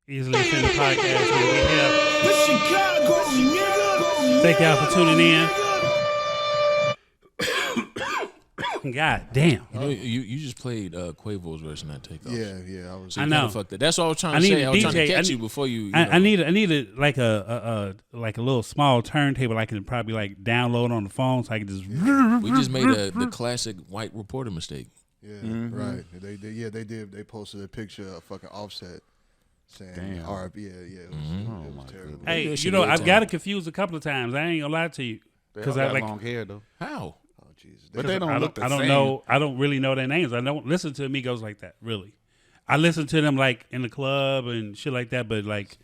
Easily listening to the podcast when we here. The Chicago, nigga. Thank y'all for tuning in. God damn. You just played Quavo's version of Takeoff. Yeah. I know. Fuck that. That's what I was trying I to need say. a I was trying to DJ. catch you before you. I need a like a little small turntable I can probably like download on the phone so I can just. We just made the classic white reporter mistake. Yeah, right. They did. They posted a picture of fucking Offset saying R.I.P. Yeah. It was terrible. Hey, That shit you know every I've time. got it confused a couple of times. I ain't gonna lie to you Because I like long hair though. How? Oh Jesus. But they don't look the I don't same. know. I don't really know their names. I don't listen to Migos like that. Really, I listen to them like in the club and shit like that. But like,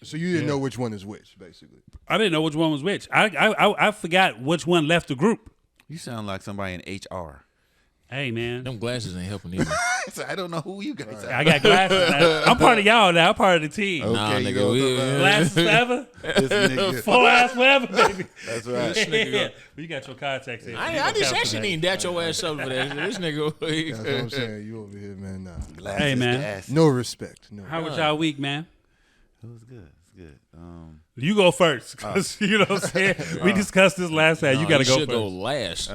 So you didn't know which one is which, basically. I didn't know which one was which. I forgot which one left the group. You sound like somebody in HR. Hey man, Them glasses ain't helping either. So I don't know who you guys are. I got glasses now. I'm part of y'all now. I'm part of the team. Okay, Nah, you nigga, know we- what I'm Glasses forever, This nigga. full ass forever, baby. That's right. Yeah. You got your contacts in. I just actually need that your ass up for that. This nigga. That's what I'm saying. You over here, man. Nah. Glasses Hey, man. to ass. No respect. No. How was y'all week, man? It was good. It's good. You go first, because you know what I'm saying. We discussed this last time. You got to go should first. go last,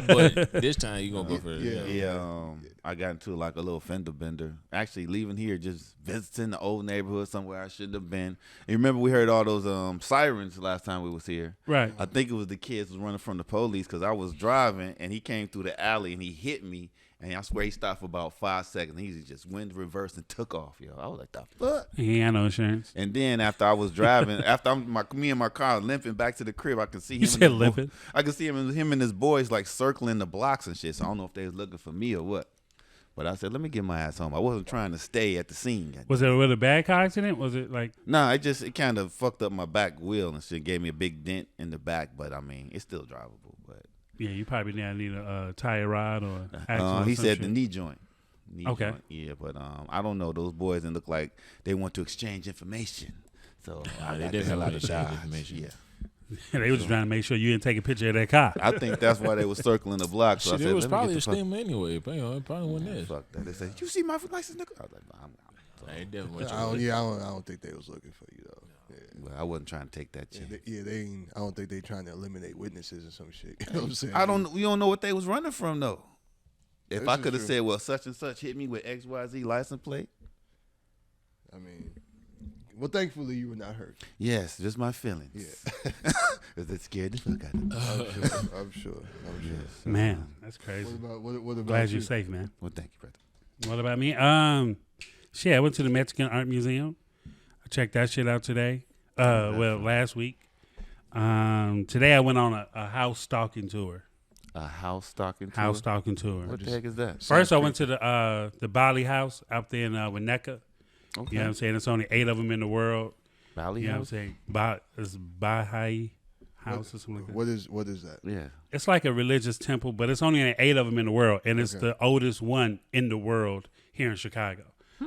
but this time you gonna go first. Yeah. I got into like a little fender bender. Actually, leaving here, just visiting the old neighborhood somewhere I shouldn't have been. And remember, we heard all those sirens last time we was here. Right. I think it was the kids was running from the police because I was driving and he came through the alley and he hit me. And I swear he stopped for about 5 seconds. He just went reverse and took off, yo. I was like, the fuck? He ain't got no insurance. And then after I was driving, me and my car limping back to the crib, I could see him. You said limping? I could see him and his boys like circling the blocks and shit. So I don't know if they was looking for me or what. But I said, let me get my ass home. I wasn't trying to stay at the scene. Was it a bad car accident? Was it like? Nah, it kind of fucked up my back wheel and shit. Gave me a big dent in the back. But I mean, it's still drivable. But Yeah, you probably now need a tire rod or accident. he or some said shit. the knee joint. Okay. Joint. Yeah, but I don't know. Those boys didn't look like they want to exchange information. So I they got did the hell have out to of exchange Dodge. information. Yeah. They were just trying to make sure you didn't take a picture of that car. I think that's why they were circling the block. So Shit, I said, it was let me probably get a the fuck. stem anyway. But it probably wasn't this. Fuck that. They said, you see my license, nigga? I was like, nah, I ain't definitely I don't think they was looking for you though. Yeah. well, I wasn't trying to take that chance. They ain't. I don't think they trying to eliminate witnesses or some shit. You know what I'm saying? We don't know what they was running from though. If This I is could have true. said, well, such and such hit me with XYZ license plate. I mean, well, thankfully you were not hurt. Yes, just my feelings. Yeah. Because it scared the fuck out of me. I'm sure. Man, that's crazy. What about Glad you? you're safe, man. Well, thank you, brother. What about me? Shit, I went to the Mexican Art Museum. I checked that shit out today. Last week. Today I went on a house stalking tour. A house stalking tour? House stalking tour. What the heck is that? First, I went to the Bali house out there in Winnetka. Okay. You know what I'm saying? There's only 8 of them in the world. Bali You know what I'm house? saying? It's Bahai house or something like that. What is that? Yeah. It's like a religious temple, but it's only 8 of them in the world, and it's the oldest one in the world here in Chicago.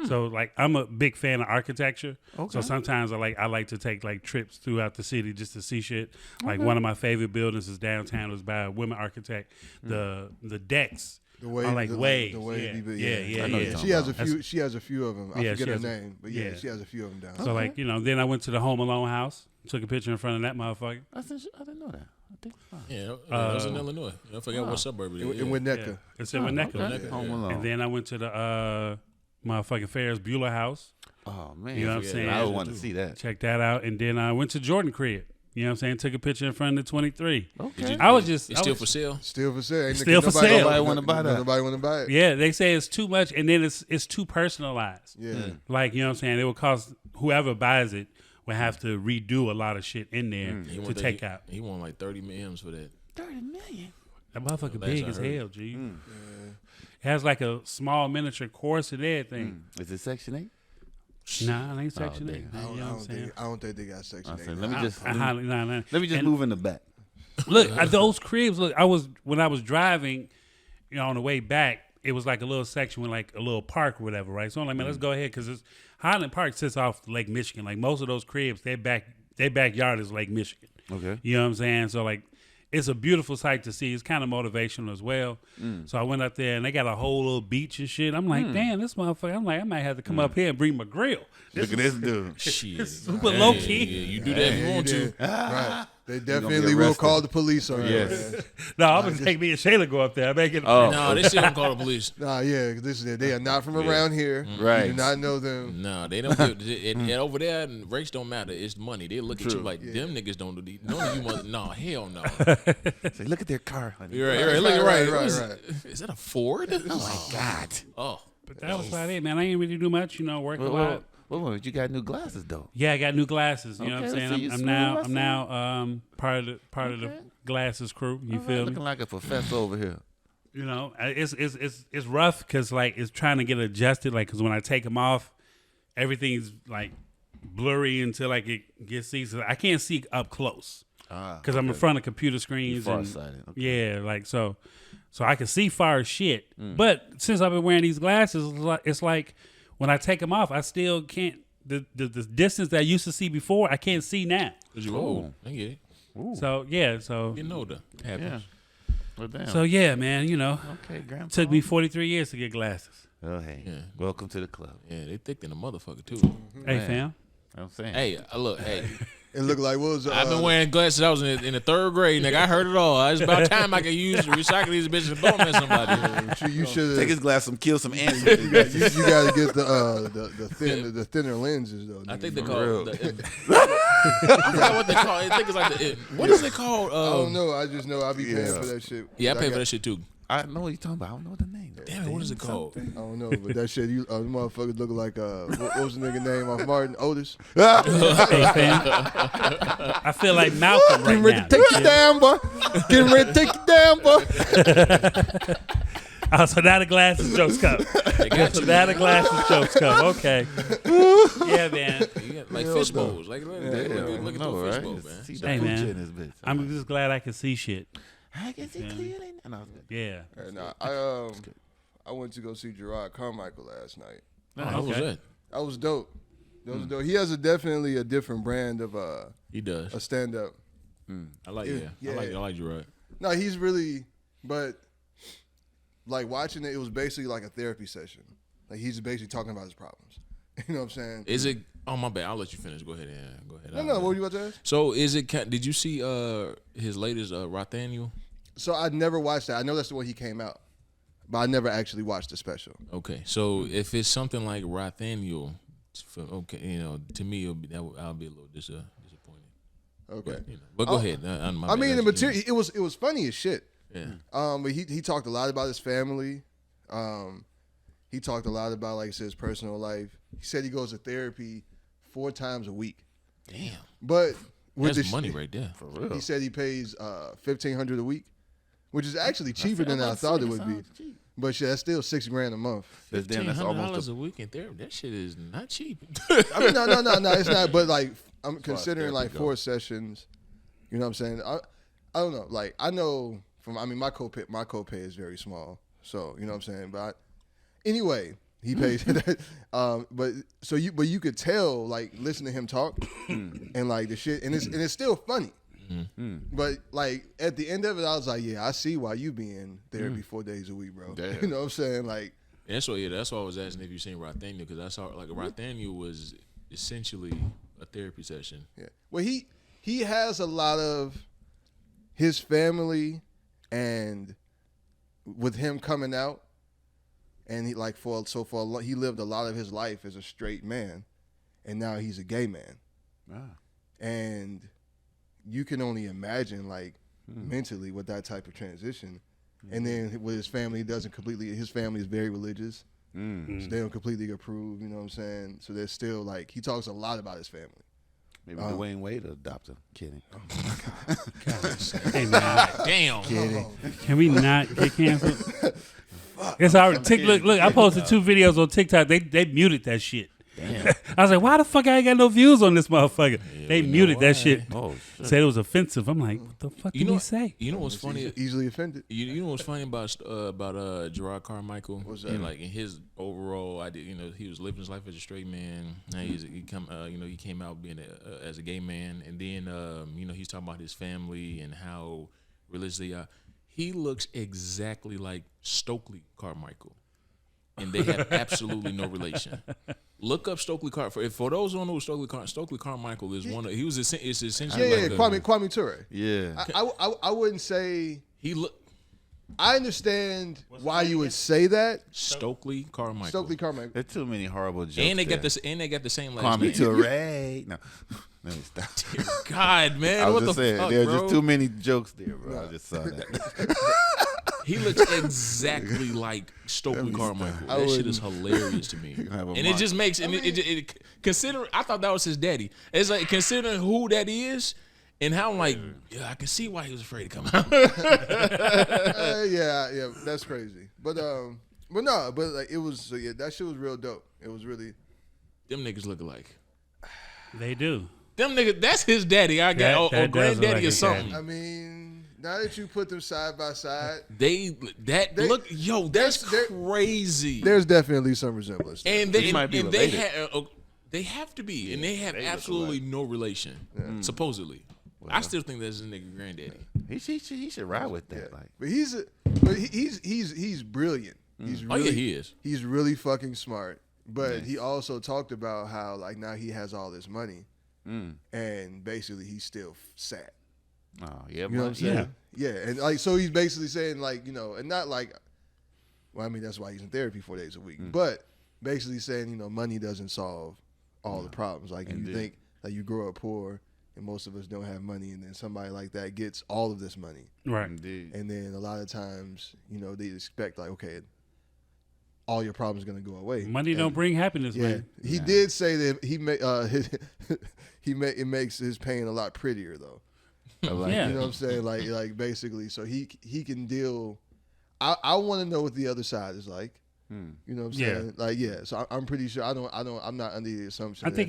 So, like, I'm a big fan of architecture. So sometimes I like to take like trips throughout the city just to see shit. Like one of my favorite buildings is downtown. It was by a women architect. The decks are like waves. The wave, yeah. I know you're She has a few. She has a few of them. I Yeah, forget she her has name, but yeah. she has a few of them down. So like, you know, then I went to the Home Alone house, took a picture in front of that motherfucker. I didn't know that. I think Yeah, it was in Illinois. I forgot what suburb it is. in Winnetka. Yeah. It's in Winnetka. okay. Home Alone. And then I went to the motherfucking Ferris Bueller house. Oh, man. You know what I'm saying? I would want to see that. Check that out. And then I went to Jordan crib. You know what I'm saying? Took a picture in front of the 23. Okay. I was just It's still for sale. Still for sale. Ain't Still for nobody- sale. Nobody wanna buy that. Nobody want to buy it. Yeah, they say it's too much, and then it's too personalized. Yeah. Like, you know what I'm saying? It will cost whoever buys it will have to redo a lot of shit in there He to want take out. He won like 30 million for that. 30 million. That motherfucker Last big I as heard. hell, G. It has like a small miniature course and everything. Is it Section 8? Nah, it ain't Section 8. damn. You know what I'm saying? I don't think they got Section 8. Let me just I highly, nah. let me just And- move in the back. Look, those cribs. Look, when I was driving, you know, on the way back, it was like a little section with like a little park or whatever, right? So I'm like, man, let's go ahead because Highland Park sits off Lake Michigan. Like most of those cribs, their backyard is Lake Michigan. Okay. You know what I'm saying? So like, it's a beautiful sight to see. It's kind of motivational as well. So I went up there and they got a whole little beach and shit. I'm like, damn, this motherfucker. I'm like, I might have to come up here and bring my grill. Look at this dude. Shit. Super low key. Yeah, you do that if you want to. Right. They definitely will call the police on you. Yes. Man. No, I'm gonna take me and Shayla go up there. I make it. No, they still don't call the police. Nah, yeah, they are not from around here. Right. You do not know them. No, they don't. And over there, race don't matter. It's money. They look at you like them niggas don't do these. None of you mother. No, hell no. Say, look at their car, honey. You're right. Look right. Right. Is that a Ford? Oh my God. Oh, But that was about it, man. I ain't really do much, work a lot. Wait, you got new glasses though. Yeah, I got new glasses. You know what I'm Okay, so saying? you I'm smooth, now part of the glasses crew. You feel me? Looking like a professor over here. It's rough because like it's trying to get adjusted. Like because when I take them off, everything's like blurry until like it gets seen. So I can't see up close because I'm in front of computer screens. Farsighted. Okay. Yeah, like so I can see far as shit. But since I've been wearing these glasses, it's like when I take them off, I still can't. The distance that I used to see before, I can't see now. cause you old. I get it. So yeah, so Getting older. Happens. Well, damn. so yeah, man. Okay, Grandpa. Took me 43 years to get glasses. Oh, hey. Yeah. Welcome to the club. Yeah, they thick than a motherfucker too. Hey, Man. fam. I'm saying. Hey, look, hey. It looked like what was I've been wearing glasses. I was in the third grade, nigga. I heard it all. It's about time I could use recycle these bitches and throw them at somebody. You should Take his glass, kill some ants. you got to get the thinner lenses though. I think nigga. they call it. I forgot what they call it. I think it's like what is it called? I don't know. I just know I be paying for that shit. Yeah, I pay for that shit too. I know what you're talking about. I don't know the name. Damn it, what is it called? I don't know, but that shit, the motherfuckers look like what was the nigga name off Martin? Otis. Hey, fam. I feel like Malcolm right Getting ready now. to take you down, boy. Getting ready to take you down, boy. Oh, so now the glasses jokes come. So now the glasses jokes come. Okay. Yeah, man. You got, like fish bowls. Like look at the fish bowl, man. See Hey, the man. coochie in this bitch. I'm just glad I can see shit. I can see clearly. And I was good. Yeah. Nah, I went to go see Gerard Carmichael last night. How was that? That was dope. Dope. He has definitely a different brand of He does. a stand up. I like Yeah. I like Gerard. No, he's really, but like watching it, it was basically like a therapy session. Like he's basically talking about his problems. You know what I'm saying? Is it? Oh my bad. I'll let you finish. Go ahead. Yeah, go ahead. No. What were you about to ask? So is it? Did you see his latest Rothaniel? So I never watched that. I know that's the one he came out, but I never actually watched the special. Okay, so if it's something like Rothaniel, okay, to me I'll be a little disappointed. Okay. But go ahead. I mean, the material it was funny as shit. Yeah. But he talked a lot about his family. He talked a lot about, like I said, his personal life. He said he goes to therapy 4 times a week. Damn. But with That's the money right there. For real. he said he pays $1,500 a week, which is actually cheaper than I thought it would be. But shit, that's still $6,000 a month. That's almost $1,500 a week in therapy. That shit is not cheap. I mean, no, it's not. But like, I'm considering like therapy 4 sessions. You know what I'm saying? I don't know. Like, I know from. I mean, my copay is very small. So you know what I'm saying. But anyway, he pays. But you could tell, like, listen to him talk, and like the shit, and it's still funny. But like at the end of it, I was like, yeah, I see why you be in therapy 4 days a week, bro. Damn. You know what I'm saying? Like, That's why I was asking if you seen Rothaniel, because I saw like Rothaniel was essentially a therapy session. yeah. Well, he has a lot of his family, and with him coming out, and he like he lived a lot of his life as a straight man, and now he's a gay man, and you can only imagine like mentally with that type of transition. And then with his family, his family is very religious. So they don't completely approve, you know what I'm saying? So there's still like, he talks a lot about his family. Maybe Dwayne Wade will adopt him. Kidding. Hey, man. Damn. Can we not get canceled? It's already look, I posted 2 videos on TikTok. They muted that shit. Damn. I was like, why the fuck I ain't got no views on this motherfucker? Yeah, they we know muted why. that shit. Oh, shit. Said it was offensive. I'm like, what the fuck did he say? You know what's funny? Easily offended. You know what's funny about Gerard Carmichael? What's that? And like in his overall idea, he was living his life as a straight man. Now he came out being as a gay man, and then he's talking about his family and how religiously, he looks exactly like Stokely Carmichael, and they have absolutely no relation. Look up Stokely Carmichael. For those who don't know Stokely Carmichael is one of it's essentially Kwame Ture. Yeah. I wouldn't say he look I understand why you would say that. Stokely Carmichael. There's too many horrible jokes. And they got the same last name. Kwame Ture. No. Let me stop. Dear God, man. I was What just the saying, fuck, there's bro? just too many jokes there, bro. I just saw that. He looks exactly like Stokely Carmichael. That shit is hilarious to me. And it just makes consider. I thought that was his daddy. It's like considering who that is and how I'm like, yeah, I can see why he was afraid to come out. Yeah, that's crazy. But like it was. So yeah, that shit was real dope. It was really. Them niggas look alike. They do. Them niggas. That's his daddy. I got That or granddaddy like or his something. daddy. I mean, now that you put them side by side, Look, yo, that's crazy. there's definitely some resemblance. And They might be related. they have to be, and they have absolutely no relation. Supposedly, I still think that's his nigga granddaddy. He should ride with that. Yeah. Like, But he's brilliant. He's Oh, yeah, he is. He's really fucking smart. But he also talked about how like now he has all this money, and basically he's still sad. oh yeah, You know what I'm saying? Yeah, and like so he's basically saying like and not like, well I mean that's why he's in therapy 4 days a week, but basically saying money doesn't solve all the problems. Like you think that you grow up poor and most of us don't have money, and then somebody like that gets all of this money, Right. Indeed. and then a lot of times they expect like okay, all your problems are gonna go away. Money don't bring happiness, Yeah, man. he did say that it makes his pain a lot prettier though. Like, Yeah. You know what I'm saying? Like basically, so he can deal. I want to know what the other side is like. You know what I'm Yeah. saying? Like So I'm pretty sure I'm not under the assumption. I think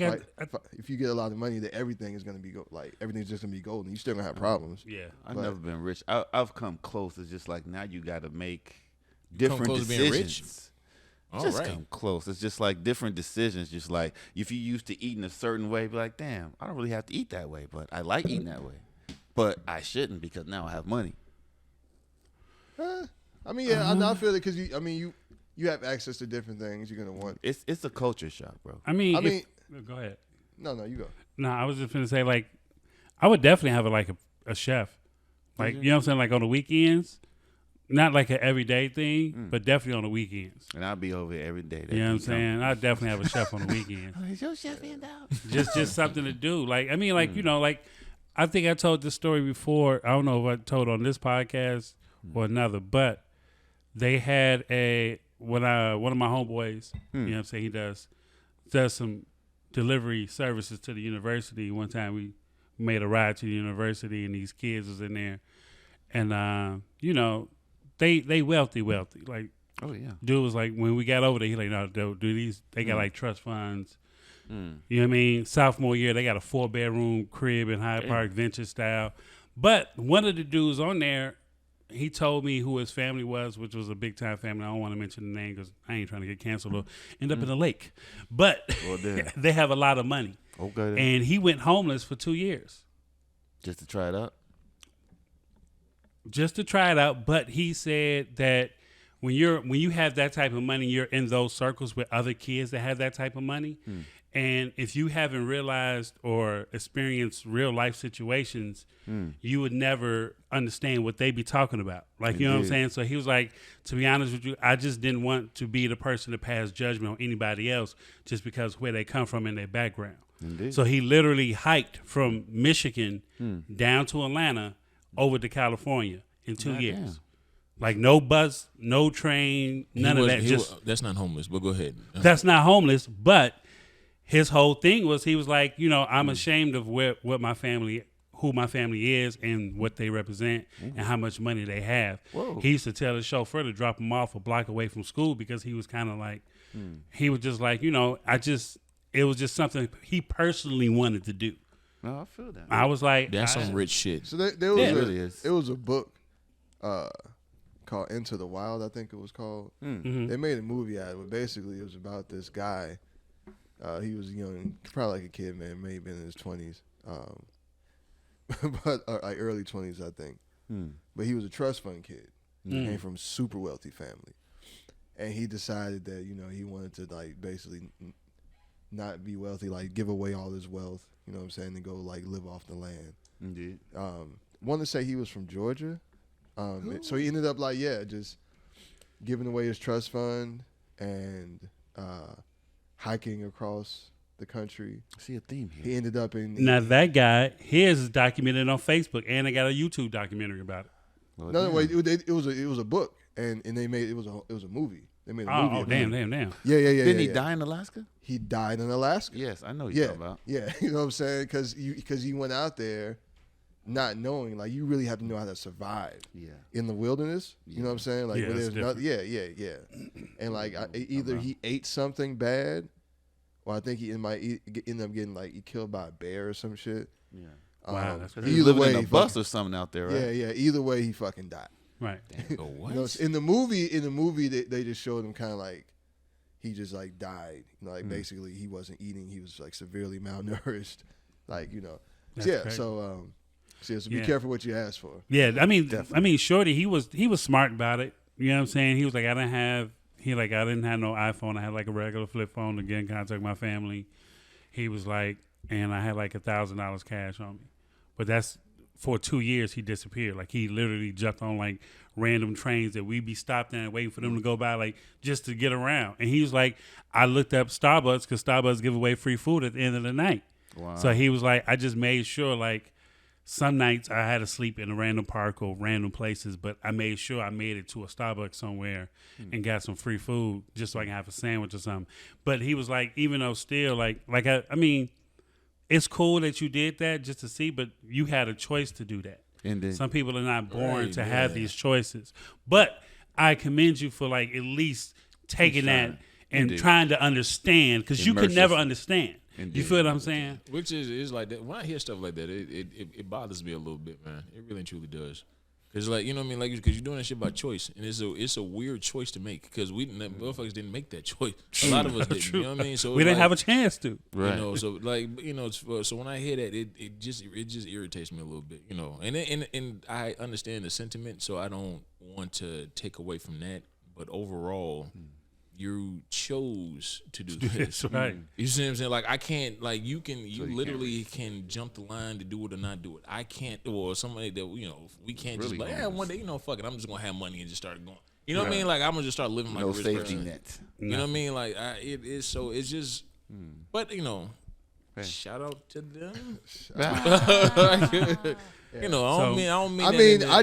if you get a lot of money, that everything is gonna be everything's just gonna be golden. You still gonna have problems. Yeah. I've never been rich. I've come close. It's just like now you got to make different close to being decisions. rich? All Just right. come close. It's just like different decisions. Just like if you used to eating a certain way, be like, damn, I don't really have to eat that way, but I like eating that way. But I shouldn't because now I have money. I mean, yeah, I feel it because you have access to different things you're gonna want. It's a culture shock, bro. I mean, go ahead. No, you go. No, I was just gonna say like, I would definitely have a chef, like you know what I'm saying, like on the weekends, not like an everyday thing, but definitely on the weekends. And I'll be over here every day. You know what I'm saying? I definitely have a chef on the weekends. Is your chef in out? just something to do. Like I mean, like like I think I told this story before. I don't know if I told on this podcast or another, but they had one of my homeboys. You know what I'm saying? He does some delivery services to the university. One time we made a ride to the university, and these kids was in there, and they wealthy. Like, Oh yeah. dude was like, when we got over there, he like, no, dude, these they got like trust funds. You know what I mean? Sophomore year, they got a 4-bedroom crib in Hyde Park, Venture style. But one of the dudes on there, he told me who his family was, which was a big time family. I don't want to mention the name because I ain't trying to get canceled or end up in a lake. But they have a lot of money. Okay. Then. And he went homeless for 2 years. Just to try it out. But he said that when you have that type of money, you're in those circles with other kids that have that type of money. And if you haven't realized or experienced real life situations, you would never understand what they be talking about. Like, you know what I'm saying? So he was like, to be honest with you, I just didn't want to be the person to pass judgment on anybody else just because where they come from in their background. Indeed. So he literally hiked from Michigan down to Atlanta over to California in 2 years. Damn. Like no bus, no train, none of that. That's not homeless, but go ahead. That's not homeless, but his whole thing was he was like, I'm ashamed of who my family is and what they represent and how much money they have. Whoa. He used to tell his chauffeur to drop him off a block away from school because he was kind of like, he was just like, it was just something he personally wanted to do. No, I feel that. I was like, That's some rich shit. So there was a book called Into the Wild, I think it was called. They made a movie out of it. Basically, it was about this guy. He was young, probably like a kid, man, maybe been in his 20s, but like early 20s, I think. but he was a trust fund kid. He came from a super wealthy family, and he decided that he wanted to like basically not be wealthy, like give away all his wealth. You know what I'm saying? And go like live off the land. Indeed. Want to say he was from Georgia, so he ended up like just giving away his trust fund and hiking across the country. I see a theme here. He ended up in Now that guy, his is documented on Facebook, and they got a YouTube documentary about it. Well, no wait, it was a book, and they made it was a movie. They made a movie. Oh, damn. Yeah. Didn't he die in Alaska? He died in Alaska. Yes, I know you're talking about. Yeah, you know what I'm saying? Because he went out there not knowing, like, you really have to know how to survive in the wilderness. You know what I'm saying? Like, where there's nothing. Yeah. And like, either he ate something bad, or I think he might end up getting like he killed by a bear or some shit. Yeah. Wow, that's He was living in a bus or something out there, right? Yeah. Either way, he fucking died. Right. Damn, what? In the movie, they just showed him kind of like he just like died. Like basically, he wasn't eating. He was like severely malnourished. Like That's crazy. So be careful what you ask for. Yeah, I mean, Shorty, he was smart about it. You know what I'm saying? He was like, I didn't have no iPhone. I had like a regular flip phone to get in contact with my family. He was like, and I had like $1,000 cash on me. But that's for 2 years he disappeared. Like he literally jumped on like random trains that we'd be stopped in waiting for them to go by, like just to get around. And he was like, I looked up Starbucks because Starbucks give away free food at the end of the night. Wow. So he was like, I just made sure like some nights I had to sleep in a random park or random places, but I made sure I made it to a Starbucks somewhere and got some free food just so I can have a sandwich or something. But he was like, even though still I mean, it's cool that you did that just to see, but you had a choice to do that. Indeed. Some people are not born to have these choices. But I commend you for like at least taking that and trying to understand, because you could never understand. Indeed. You feel what I'm saying? Which is like that. When I hear stuff like that, it bothers me a little bit, man. It really and truly does. Cause like, you know what I mean, like, because you're doing that shit by choice, and it's a weird choice to make, because motherfuckers didn't make that choice. A lot of us didn't. You know what I mean? So we didn't have a chance to. Right. So like, so when I hear that, it just irritates me a little bit, and I understand the sentiment, so I don't want to take away from that. But overall, you chose to do this. Right. You see what I'm saying? Like, I can't, like, you literally can jump the line to do it or not do it. I can't, or somebody that, we can't really just like, one day, fuck it, I'm just going to have money and just start going. You know what I mean? Like, I'm going to just start living like a rich person. No safety net. You know what I mean? Like, it's just, but, shout out to them. I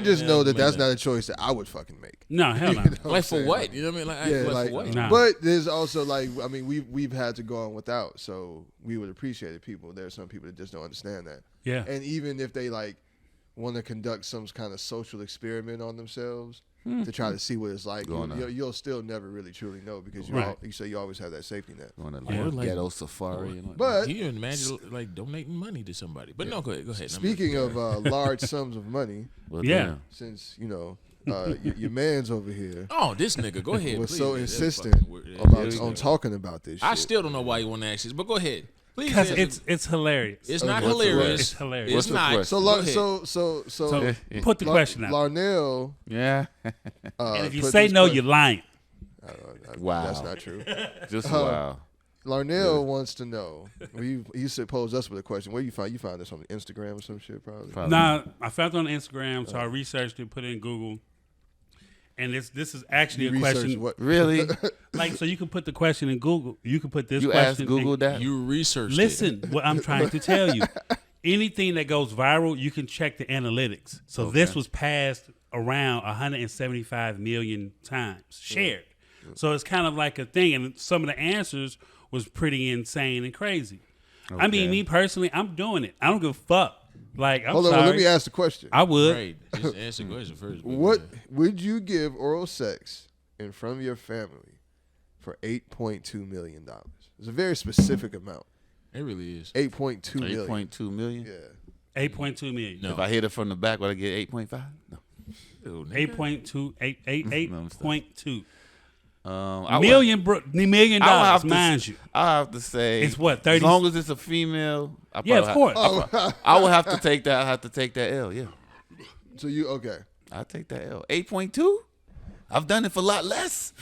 just know that that's not a choice that I would fucking make. No, hell no. Like for what? You know what I mean? Like for what? Nah. But there's also like, I mean, we've had to go on without, so we would appreciate it. People, there are some people that just don't understand that. Yeah. And even if they like want to conduct some kind of social experiment on themselves to try to see what it's like, you'll still never really truly know, because you always have that safety net. On a ghetto safari. But can you imagine like donating money to somebody? But no, go ahead. Speaking of large sums of money, since your man's over here. Oh, this nigga, go ahead. Was please. so insistent on talking about this shit. I still don't know why you want to ask this, but go ahead. Because it's hilarious. It's not hilarious. It's hilarious. It's not. So put the question out. Larnell. Yeah. And if you say no, you're lying. Wow. That's not true. Just wow. Larnell wants to know. He posed us with a question. Where you found this on Instagram or some shit, probably? Nah, I found it on Instagram, so I researched it, put it in Google. And this is actually a question. What? Really? Like, so you can put the question in Google. You can put this question. You asked Google that? You researched Listen, what I'm trying to tell you. Anything that goes viral, you can check the analytics. So this was passed around 175 million times, shared. So it's kind of like a thing. And some of the answers was pretty insane and crazy. I mean, me personally, I'm doing it. I don't give a fuck. Like, I'm Hold on, let me ask the question. I would. Right. Just answer the question first. What would you give oral sex in front of your family for $8.2 million? It's a very specific amount. It really is. 8.2 million. 8.2 million? Yeah. 8.2 million. No. If I hit it from the back, would I get 8.5? No. 8.2. $million, mind you. I have to say, it's what, 30? As long as it's a female, of course. I would have to take that. I have to take that L. Yeah. So you okay? I'll take that L. 8.2. I've done it for a lot less.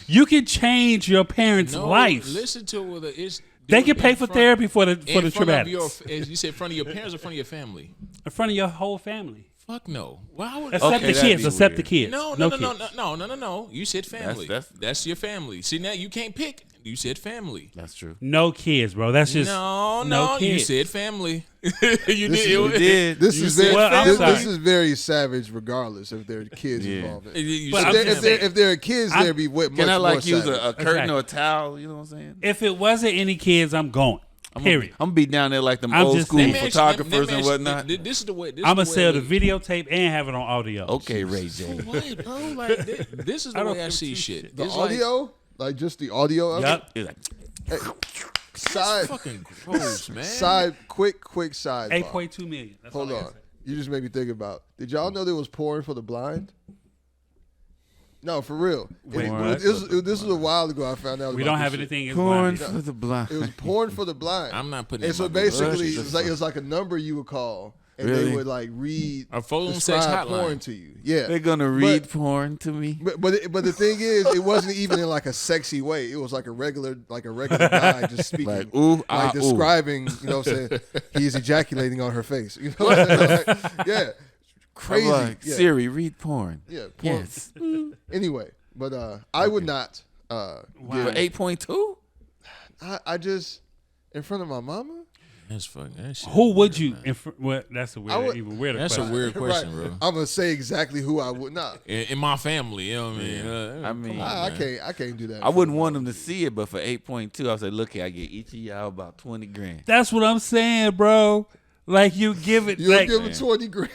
You can change your parents' life. Listen to what it's. They can pay for therapy for the traumatics. You said in front of your parents or in front of your family? In front of your whole family. Fuck no. Why would Except the kids. Except the kids. No. You said family. That's your family. See, now you can't pick. You said family. That's true. No kids, bro. That's just no kids. You said family. You did. This is very savage, regardless if there are kids involved. If there are kids, there'd be much more. Can I use savage. a curtain or a towel? You know what I'm saying? If it wasn't any kids, I'm going. Period. I'm gonna be down there like them old school photographers and whatnot. This is the way. I'm gonna sell the videatape and have it on audio. Okay, Ray J. What, bro? Like this is the way I see shit. The audio, like just the audio of it. Hey, side, fucking gross, man. Side, quick side. 8.2 million. That's Hold on. You just made me think about. Did y'all know there was porn for the blind? No, for real. This was a while ago. I found out. We don't have anything. Porn for the blind. It was porn for the blind. I'm not putting. And so basically, it was like a number you would call, and they would like read a phone sex hotline porn to you. Yeah, they're gonna read porn to me. But the thing is, it wasn't even in like a sexy way. It was like a regular guy just speaking, describing. You know, what I'm saying he's ejaculating on her face. You know, yeah. Crazy. Like, Siri, read porn. Yeah, porn. Yes. Anyway, but I would not. For 8.2? I just in front of my mama. That's fucking. That shit who would you? Well, that's a weird, even weirder. That's question. a weird question, right. bro. I'm gonna say exactly who I would not. In my family, you know what I mean? I can't do that. I wouldn't want them to see it, but for 8.2, I was like, look here, I get each of y'all about 20 grand. That's what I'm saying, bro. Like you give it, you give it 20 grand.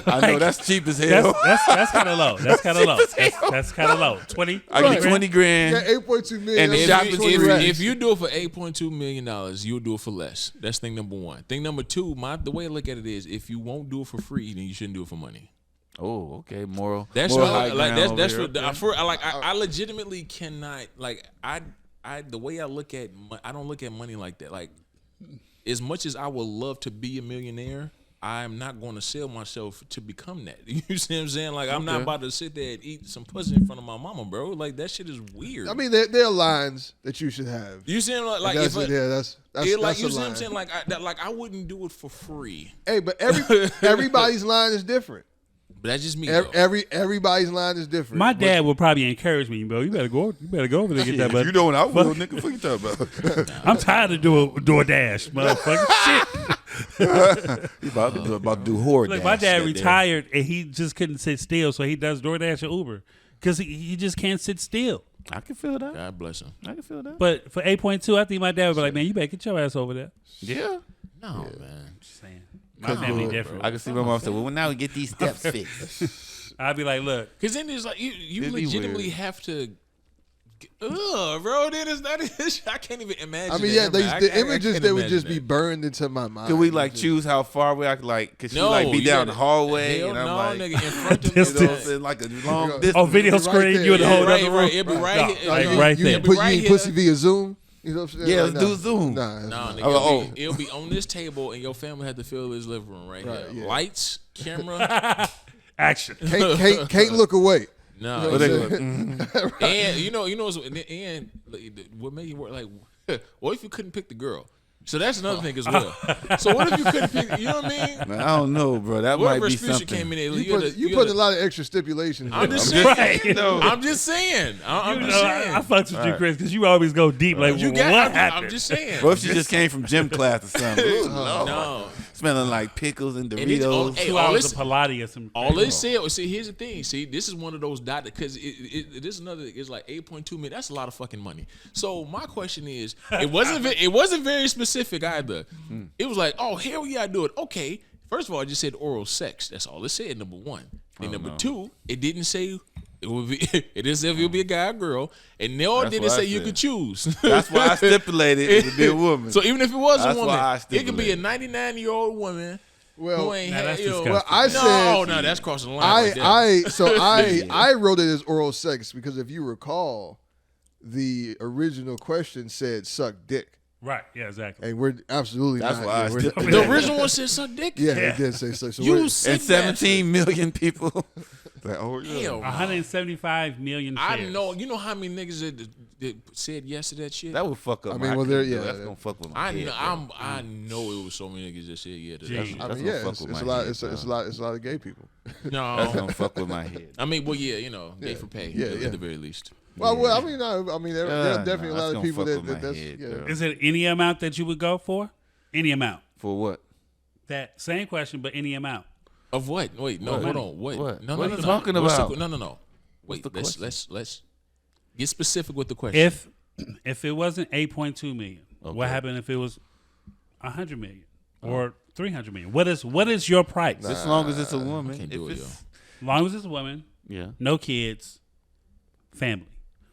I know that's cheap as hell. That's kind of low. That's kind of low. That's kind of low. 20. I get 20 grand. Yeah, 8.2 million. And if you do it for $8.2 million, you'll do it for less. That's thing number one. Thing number two, the way I look at it is, if you won't do it for free, then you shouldn't do it for money. Oh, okay, moral. That's moral what, like that's I legitimately cannot the way I look at I don't look at money like that. Like, as much as I would love to be a millionaire, I'm not going to sell myself to become that. You see what I'm saying? Like, I'm not about to sit there and eat some pussy in front of my mama, bro. Like, that shit is weird. I mean, there are lines that you should have. You see what I'm like? That's you see what I'm saying? Like, I wouldn't do it for free. Hey, but everybody's line is different. But that's just me. Everybody's line is different. My dad would probably encourage me, bro. You better go over there and get that. But you know what I will, nigga? What you talking about? I'm tired of do a dash, motherfucker. Shit. He about to do horror. Look, my dad retired and he just couldn't sit still, so he does DoorDash or Uber because he just can't sit still. I can feel that. God bless him. I can feel that. But for 8.2, I think my dad would be like, man, you better get your ass over there. Yeah. No, man. Just saying. My family different. I can see my mom say, well, now we get these steps fixed. I'd be like, look. Because then it's like, you legitimately have to. Bro, then it's not. I can't even imagine. I mean, the images they would just be burned into my mind. Could we choose how far away I could could she be down the hallway? And I'm like, nigga, in front of me, like a long distance. Oh, video screen, you in the whole other room. It'd be right here. Right there. You need pussy via Zoom. You know what I'm saying? Yeah, let's do Zoom. Nigga, it'll be on this table, and your family had to fill this living room right here. Yeah. Lights, camera, action. Can't look away. No, and you know, and what made you work? Like, what if you couldn't pick the girl? So that's another thing as well. So what if you couldn't pick? You know what I mean? Man, I don't know, bro. That might be something. Came in, you put a lot of extra stipulations. I'm just saying. I'm just saying. I fucked with you, Chris, because you always go deep. Like, what happened? I'm just saying. What if she just came from gym class or something? Ooh, no. Smelling like pickles and Doritos. 2 hours of Pilates. All they said. See, here's the thing. See, this is one of those dots because this is another. It's like 8.2 million. That's a lot of fucking money. So my question is, it wasn't very specific either. It was like, oh, hell yeah, I do it. Okay. First of all, it just said oral sex. That's all it said. Number one. And number two, it didn't say. It would be. It didn't say if you'll be a guy or girl, and nor did it say you could choose. That's why I stipulated it would be a woman. So even if it was a woman, it could be a 99-year-old woman. Well, who ain't had, I said no, that's crossing the line. I wrote it as oral sex because if you recall, the original question said suck dick. Right. Yeah. Exactly. And we're absolutely That's not. why I still- The original one said suck dick. Yeah, it did say so. So You we're- sick And 17 million people. Like, oh, yeah. Hell no. 175 million I shares. know. You know how many niggas that said yes to that shit? That would fuck up. I mean, my well, kid, yeah, though. That's gonna fuck with my I head, know. bro. I know it was so many niggas that said yeah to that. Gee. shit. I That's mean, gonna yeah, fuck it's with a my lot. head, It's a bro. lot of gay people. That's No. gonna fuck with my head. I mean, well, yeah, you know, gay for pay. Yeah, at yeah. the very least. Well, I mean, there are definitely a that's lot of gonna people fuck with my that's head, yeah. bro. Is it any amount that you would go for? Any amount. For what? That same question, but any amount. Of what? Wait, no, What? hold on. What? What? No, What no, are you no. talking What's about? No. Wait, the question? let's get specific with the question. If it wasn't 8.2 million, what Okay. happened if it was 100 million or 300 million? What is your price? As long as it's a woman. can't do If it, it's- As long as it's a woman, Yeah. no kids, family,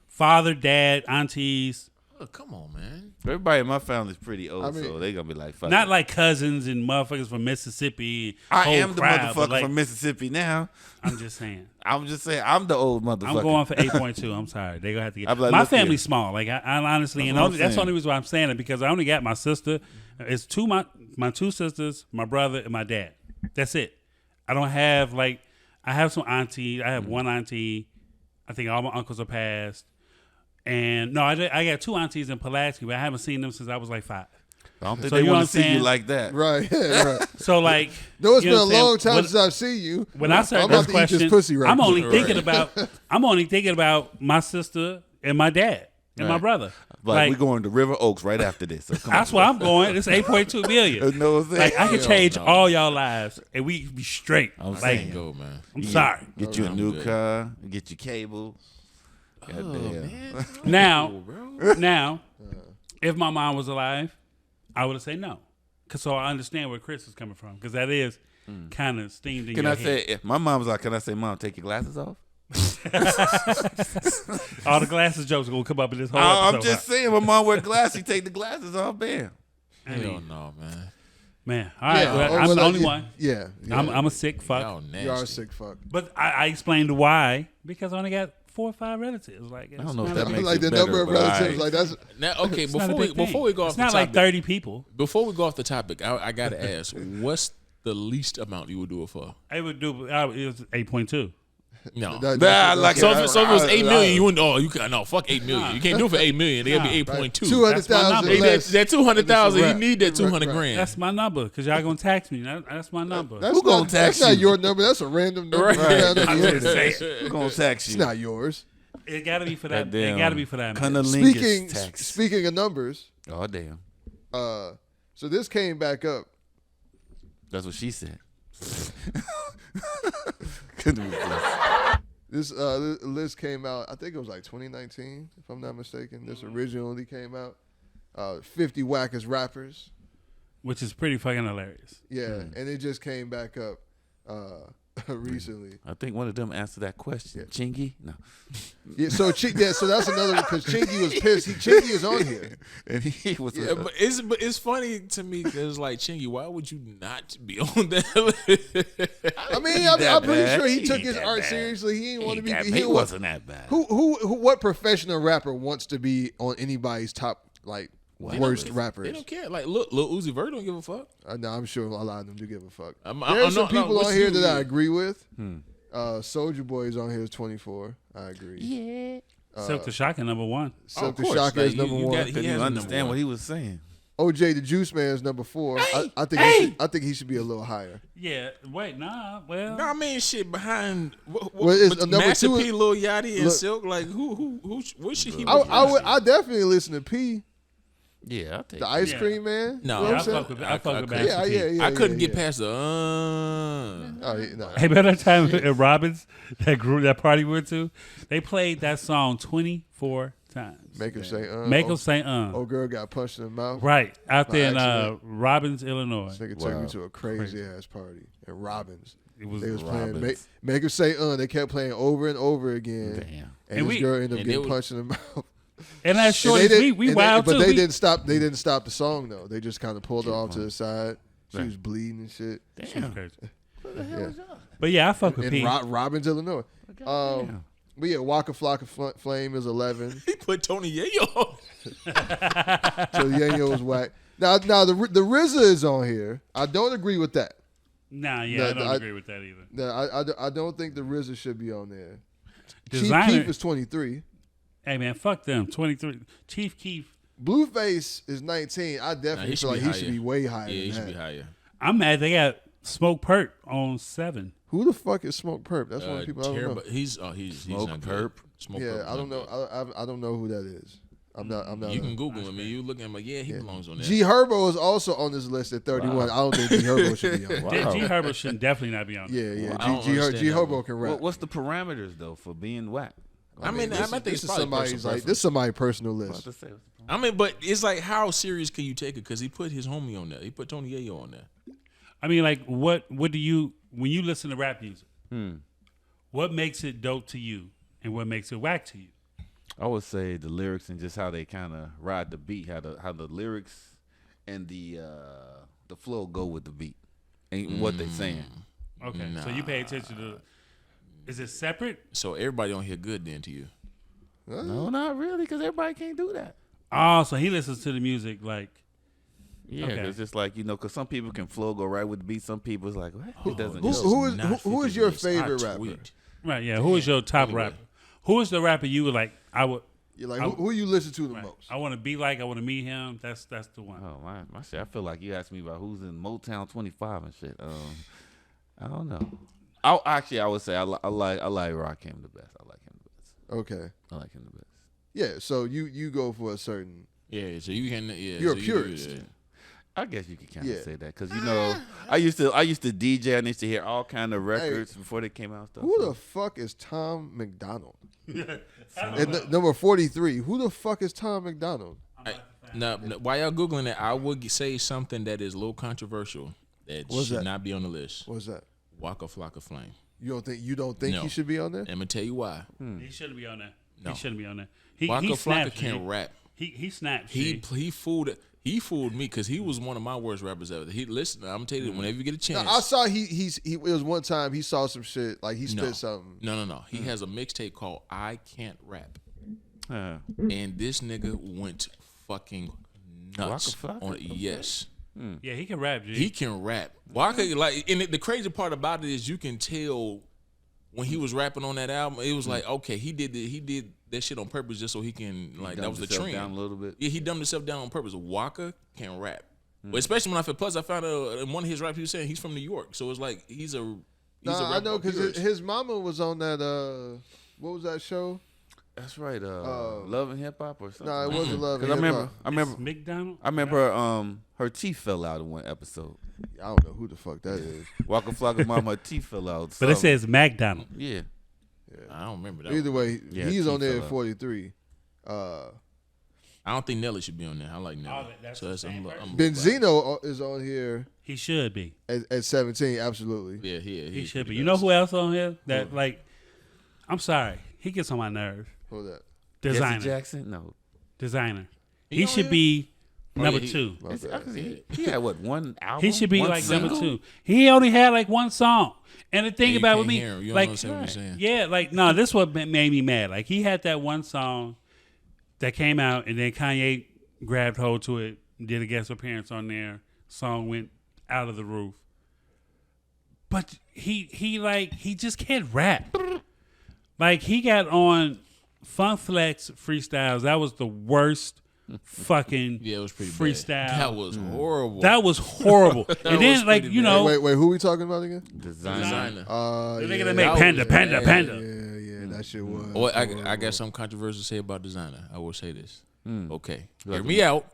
father, dad, aunties, Oh, come on, man. Everybody in my family's pretty old, I mean- so they gonna be like, fuck not it. like cousins and motherfuckers from Mississippi. I whole am the crowd, but motherfucker like, from Mississippi now. I'm just saying. I'm just saying, I'm the old motherfucker. I'm going for 8.2. I'm sorry. They're gonna have to get I'm like, my look here. family's small. Like I honestly, That's and what I'm that's the saying. only reason why I'm saying it, because I only got my sister. It's my two sisters, my brother, and my dad. That's it. I don't have I have some aunties. I have one auntie. I think all my uncles are passed. And no, I got two aunties in Pulaski, but I haven't seen them since I was like 5. I don't think So they you know want what to see I'm you saying? like that. Right, yeah, right. So like, No, it's you been know a what I'm long saying? time since I've seen you. When I start I'm this about to eat question, this pussy right I'm now. only thinking about my sister and my dad and my Right. brother. But Like, we're going to River Oaks right after this. So come that's on. where I'm going. It's 8.2 million. You know what I'm saying? Like I can Hell change no. all y'all lives and we be straight. I'm Like saying. Go, man. I'm sorry. Get you a I'm new good. car. Get you cable. Goddamn. Now, if my mom was alive, I would have said no. So I understand where Chris is coming from, because that is kind of steamed in Can your I head. say, if my mom's like, can I say, Mom, take your glasses off? All the glasses jokes are gonna come up in this whole I'm episode. just saying, when mom wear glasses, you take the glasses off, bam. I Hell mean, no, man. man. All right, Yeah, well, oh, I'm well, the only yeah, one. Yeah, I'm a sick fuck. Y'all nasty. you are a sick fuck. But I explained why, because I only got 4 or 5 relatives. Like, I don't know if that makes Like it the better, number of but all relatives, right. like that's Now, okay, It's not a big before thing. we go off it's the not topic, like 30 people. before we go off the topic, I gotta ask, what's the least amount you would do it for? I would do. It was 8.2. No. Like So it. if it was 8 million, you wouldn't. Oh, you can no fuck 8 million. You can't do it for 8 million. They gotta be 8.2. 200,000 Hey, less. That 200,000, you Right. need that 200 Right. grand. That's my number, because y'all gonna tax me. That's my number. That's Who gonna not, tax that's not you? your number. That's a random number. Right. you found on I'm the just internet. saying. We're going to tax It's you. not yours. It gotta be for that. Goddamn It gotta be for that. man. Cunnilingus tax. Speaking of numbers, Oh, damn. so this came back up. That's what she said. Couldn't be close. This list came out, I think it was like 2019, if I'm not mistaken. This originally came out. 50 wackest rappers. Which is pretty fucking hilarious. Yeah, and it just came back up recently. I think one of them answered that question. Chingy? No. Yeah, so so that's another one, because Chingy was pissed. Chingy is on here. And he was Yeah, but it's funny to me because like Chingy, why would you not be on that list? I mean, Ain't that I'm pretty bad. sure he He took ain't his that art bad. seriously. He didn't want to be. He wasn't that bad. What professional rapper wants to be on anybody's top worst They rappers? don't care. Like, look, Lil Uzi Vert don't give a fuck. No, I'm sure a lot of them do give a fuck. I There's some know- people what's on here you- that I agree with. Soulja Boy is on here is 24. I agree. Yeah. Silk the Shotgun #1. Silk the course. Shocker Like, is number you one. got- he Couldn't has even a understand number what one. he was saying. OJ the Juice Man is number 4. I think he should be a little higher. Yeah. Wait. Nah. Well. No, I mean shit behind Well, it's with number Master 2 P, Lil Yachty, and look- Silk. Like who what should he? I definitely listen to P, Yeah, I'll take the it. Ice Yeah. Cream Man. No, You know what Yeah, I I'm saying? fuck with. I fuck with couldn't- Master P. Yeah. I couldn't get yeah. past the. Oh, yeah, no. Hey, remember that time at Robbins, that party we went to? They played that song 24 times. Make him say, Make them say, Oh, girl got punched in the mouth. Right. Out there in accident. Robbins, Illinois. This nigga took me to a crazy ass party in Robbins. It was They was playing Robbins. make him say They kept playing over and over again. Damn. And And this we- girl ended up and they getting was- punched in the mouth. And that short, we wild but too. they We- didn't stop. They didn't stop the song though. They just kind of pulled her off to the side. She was bleeding and shit. She was crazy. Yeah. But yeah, I fuck with In P. Robbins, Illinois. But yeah, Waka Flocka Flame is 11. He put Tony Yayo. So Yayo is whack. Now the RZA is on here. I don't agree with that. I don't agree with that either. No, I don't think the RZA should be on there. Designer, Chief Keef is 23. Hey man, fuck them. 23. Chief Keef. Blueface is 19. I definitely feel like he should be way higher. Yeah, than he that. should be higher. I'm mad they got Smoke Perp on 7. Who the fuck is Smoke Perp? That's one of the people I don't know. He's Smoke not Perp. good. Smoke Yeah, Perp I don't know. I don't know who that is. I'm not. You can Google him. You look at him like, yeah, he belongs on there. G Herbo is also on this list at 31. I don't think G Herbo should be on. G Herbo should definitely not be on there. Yeah. I don't G understand that Herbo one. can rap. What's the parameters though for being whack? I think this it's is probably somebody's personal like this is somebody's personal I was list. about to say, what's the I mean, but it's like, how serious can you take it? Because he put his homie on there. He put Tony Yayo on there. I mean, like, what do you, when you listen to rap music, Hmm. what makes it dope to you and what makes it whack to you? I would say the lyrics and just how they kind of ride the beat, how the lyrics and the flow go with the beat and what they saying. Okay, so you pay attention to, is it separate? So everybody on here good then to you. No, not really, because everybody can't do that. Oh, so he listens to the music like, Yeah, Okay. it's just like, because some people can flow, go right with the beat. Some people is like, what? It doesn't This go. who is your not 50 favorite I rapper? tweet. right, yeah, who is your top Anyway. rapper? Who is the rapper you would like, You're like who you listen to the right, most? I want to be like, I want to meet him, that's the one. Oh, my shit. I feel like you asked me about who's in Motown 25 and shit. I don't know. I would say I like Rakim the best. I like him the best. Okay. I like him the best. Yeah, so you go for a certain. Yeah, so you can. Yeah, You're so a you purist. do that. I guess you could kind of Yeah. say that because I used to DJ and used to hear all kind of records before they came out and stuff. Who the fuck is Tom McDonald? And number 43. Who the fuck is Tom McDonald? Now, while y'all googling it, I would say something that is a little controversial that What's should that? not be on the list. What's that? Waka Flocka Flame. You don't think No. he should be on there? I'm gonna tell you why. He shouldn't be on there. No. He shouldn't be on there. He Waka snaps, Flocka can't G. rap. He snaps. He G. fooled me because he was one of my worst rappers ever. He listen. I'm gonna tell you, whenever you get a chance. I saw he it was one time he saw some shit like he spit something. No. He has a mixtape called I Can't Rap. And this nigga went fucking nuts Waka Flocka? on it. Yes. Yeah, he can rap, G. He can rap. Waka, like, and the crazy part about it is you can tell when he was rapping on that album, it was like, okay, he did that shit on purpose just so he can, like, that was the trend. Down a little bit. Yeah, he dumbed himself down on purpose. Waka can rap. But especially when I found out in one of his raps, he was saying he's from New York. So it's like, he's a I know because purist. his mama was on that what was that show? That's right. Love and Hip Hop or something. No, it wasn't Love. Because and I remember McDonald. I remember her teeth fell out in one episode. I don't know who the fuck that is. Waka Flocka mama, her teeth fell out. But it something. says McDonald. Yeah. I don't remember that. Either one. way, Yeah, he's on T there fell at out. 43. I don't think Nelly should be on there. I like Nelly. that's So the that's same I'm Benzino is on here He should be. at 17. Absolutely. Yeah, He should be. You know who else on here that like? I'm sorry, he gets on my nerve. Hold that. Jesse Designer. Jackson? No. Designer. He He on should here? be number yeah, he- 2. My bad. He had what, one album? He should be One like single? number 2. He only had like one song. And the thing you about can't with me, hear him. You don't like, understand what he's saying. yeah, like no, this what made me mad. Like he had that one song that came out, and then Kanye grabbed hold to it, did a guest appearance on there. Song went out of the roof. But he just can't rap. Like he got on Funk Flex freestyles. That was the worst fucking Yeah, it was pretty freestyle. bad. That was horrible. That was horrible. and then was like pretty you bad. know, Wait, who we talking about again? Designer. the nigga yeah, that make that Panda, was Panda, bad. Panda. Yeah, that shit was. Well, I got some controversy to say about Designer. I will say this. Okay. Like Hear me out.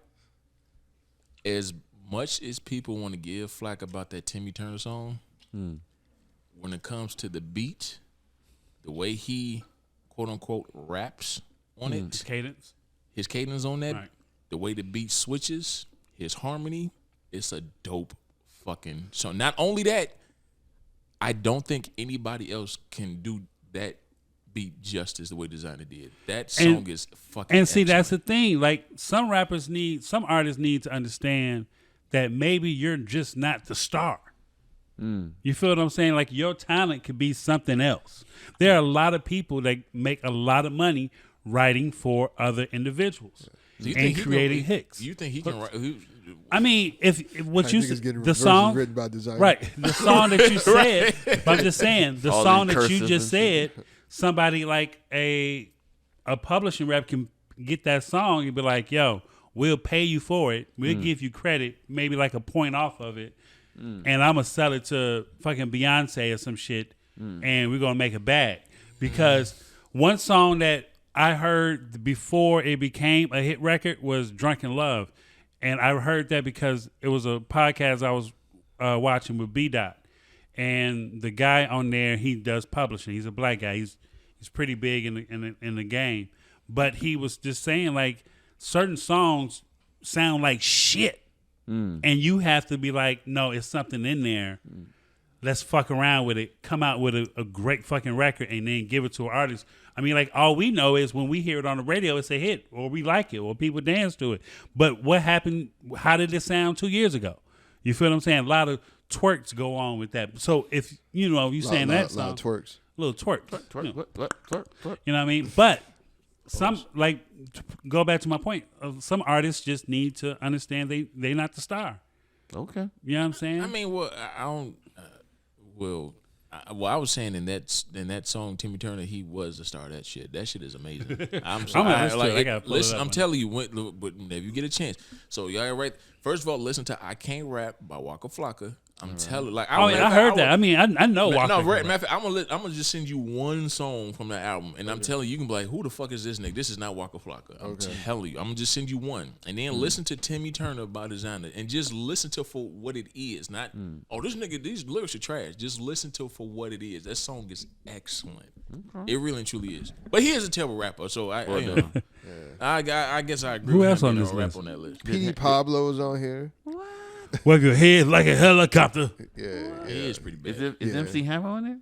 As much as people want to give flack about that Timmy Turner song, when it comes to the beat, the way he quote unquote raps on it, Cadence. his cadence on that, Right. the way the beat switches, his harmony, it's a dope fucking song. Not only that, I don't think anybody else can do that beat justice the way Designer did. That song is fucking And see, that's excellent. the thing. Like some artists need to understand that maybe you're just not the star. You feel what I'm saying? Like your talent could be something else. There are a lot of people that make a lot of money writing for other individuals and creating hits. You think he can write? I mean, if what you said, the song written by designers. Right, the song that you said. I'm just saying, the All song in that you cursive just and shit. said. Somebody like a publishing rep can get that song and be like, "Yo, we'll pay you for it. We'll give you credit, maybe like a point off of it, and I'm gonna sell it to fucking Beyonce or some shit, and we're gonna make a bag." Because one song that I heard before it became a hit record was "Drunken Love," and I heard that because it was a podcast I was watching with B. Dot, and the guy on there, he does publishing. He's a black guy. He's pretty big in the game, but he was just saying like certain songs sound like shit, and you have to be like, no, it's something in there. Let's fuck around with it. Come out with a great fucking record and then give it to an artist. I mean, like all we know is when we hear it on the radio, it's a hit, or we like it, or people dance to it. But what happened? How did it sound 2 years ago? You feel what I'm saying? A lot of twerks go on with that. So if you saying that song, twerks, little twerks, Twerk. you know what I mean? But some like go back to my point. Some artists just need to understand they not the star. Okay. You know what I'm saying? I mean, well, I don't. I was saying in that song, Timmy Turner, he was the star of that shit. That shit is amazing. I'm telling you, but if you get a chance. So y'all right. First of all, listen to "I Can't Rap" by Waka Flocka. I'm telling, like, I heard that. I mean, I know Waka. No, matter of fact, I'm gonna just send you one song from that album, and I'm telling you, you can be like, who the fuck is this nigga? This is not Waka Flocka. I'm telling you, I'm gonna just send you one, and then listen to Timmy Turner by Designer, and just listen to for what it is. Not this nigga, these lyrics are trash. Just listen to for what it is. That song is excellent. It really and truly is. But he is a terrible rapper, so I guess I agree. Who with else him on being this rap list? on that list? P. Pablo's on here. Wag your head like a helicopter. Yeah. He is pretty bad. Is MC Hammer on there?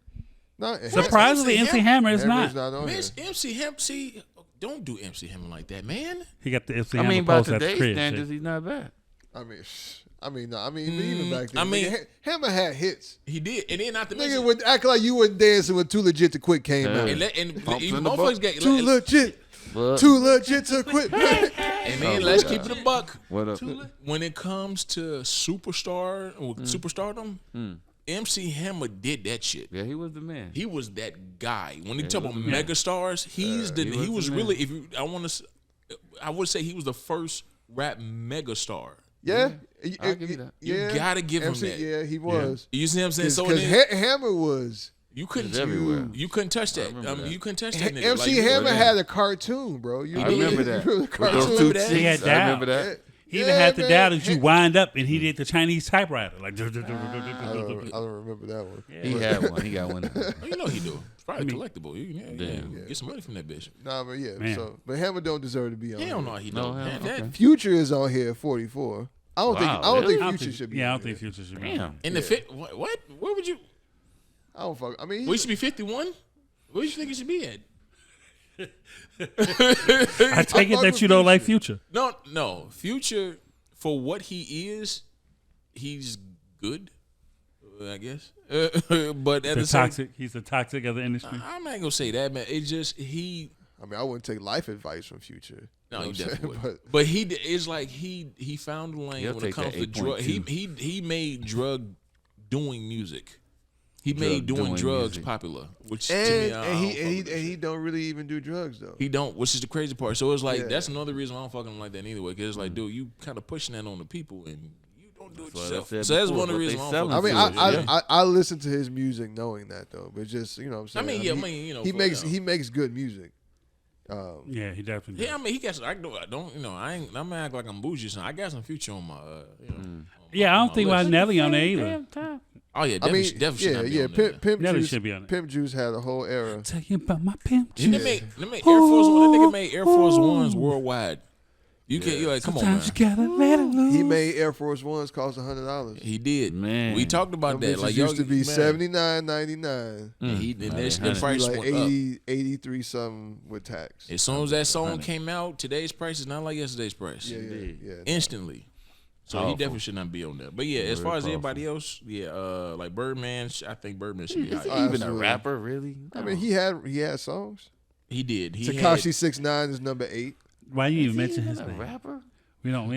No, Surprisingly, MC Hammer is Hammer's not. on here. MC Hammer, see, don't do MC Hammer like that, man. He got the MC I Hammer mean, by post at the today's crib. standards, shit. he's not bad. Even back then. Hammer had hits. He did, and then not to Nigga mention, would act like you wasn't dancing when Too Legit to Quit came out. and Pumps in the motherfuckers get Too legit. But Too legit to quit. and then let's keep it a buck. what up? When it comes to superstardom, MC Hammer did that shit. Yeah, he was the man. He was that guy. When you talk about megastars, he was really. If you, I would say he was the first rap megastar. Yeah. I'll give you that. You gotta give him MC, that. Yeah, he was. You see what I'm saying? So Because then, Hammer was. you couldn't everywhere. You couldn't touch that. You couldn't touch that. nigga. MC Like, Hammer had a cartoon, bro. I remember that. You With cartoon. those two that? He had cheeks, I remember dial. that. He even had the dial that you wind up, and he did the Chinese typewriter. Like, I don't remember that one. He had one. He got one. Oh, you know he do. It's probably collectible. You get some money from that bitch. Nah, but yeah. Man. But Hammer don't deserve to be on. Hell here. no, he No, don't. hell, Man, that- okay. Future is on here at 44. I don't Wow, think really? Future should be. Yeah, I on don't think here. Future should be. Damn. In the fit, what? Where would you? I don't fuck. I mean, We should be 51. Where you think it should be at? I take it that you don't like Future. No. Future, for what he is, he's good, I guess. But at the same, He's the toxic of the industry. I'm not gonna say that, man. It's just he. I mean, I wouldn't take life advice from Future. No, You you know what I'm definitely saying? would. But he is like he found a lane He'll when it take comes that to drug. 8.2. He made drug doing music. He made doing doing drugs music. popular, which And, to me, he don't really even do drugs though. He don't, which is the crazy part. So it's like Yeah. that's another reason I don't fucking like that anyway. Because it's like, dude, you kind of pushing that on the people, and you don't do it That's what I yourself. said So that's before, one of the but reasons they I selling don't. I mean, fuck with it. I listen to his music knowing that though, but just you know what I'm saying. He makes good music. Yeah, he definitely. Yeah, I mean, he got. I don't. I ain't. I'm gonna act like I'm bougie. So I got some Future on my. Yeah, I don't think why list. Nelly on there either. Oh yeah, I mean, definitely should not be on there. Pimp Nelly Juice should be on it. Pimp Juice had a whole era. Tell you about my pimp. Didn't they make Air Force One? That nigga made Air Force Ones worldwide. You can't. You're like, come on, man. Sometimes you gotta let it loose. He made Air Force Ones cost $100. He did, Man. We talked about Them that. bitches Like used to be $79.99. $79.99. And the Be price like went up. 83 something with tax. As soon as that song came out, today's price is not like yesterday's price. Yeah. Instantly. So he definitely should not be on there. But yeah, as far as everybody else, like Birdman, I think Birdman should be Is he higher. even a rapper, really? I mean, he had songs. He did. Tekashi 6ix9ine is number 8. Why you even mention his a name? rapper? We don't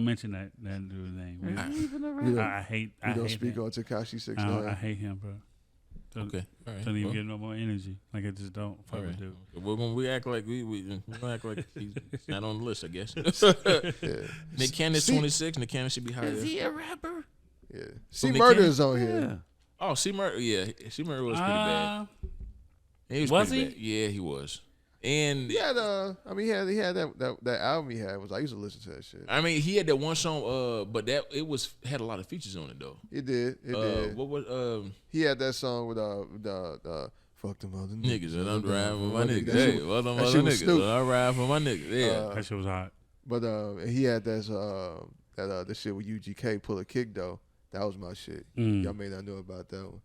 mention that dude's name. I hate. We don't hate speak him. on Tekashi 6ix9ine. I hate him, bro. Okay. All right. Don't even get no more energy. Like I just don't fuck with dude. We act like we act like he's not on the list, I guess. Nick Cannon's 26. Nick Cannon should be higher. Is he a rapper? Yeah. C Murder is on here. Yeah. Oh, C Murder. Yeah, C Murder was pretty bad. He was pretty he? bad. Yeah, he was. And he had he had that album he had. I used to listen to that shit. I mean, he had that one song, but that had a lot of features on it though. It did. What was he had that song with the fuck them other niggas and I'm driving for my niggas. Hey, what them other niggas? I ride for my niggas. Yeah, that shit was hot. But he had that shit with UGK pull a kick though. That was my shit. Y'all may not know about that one.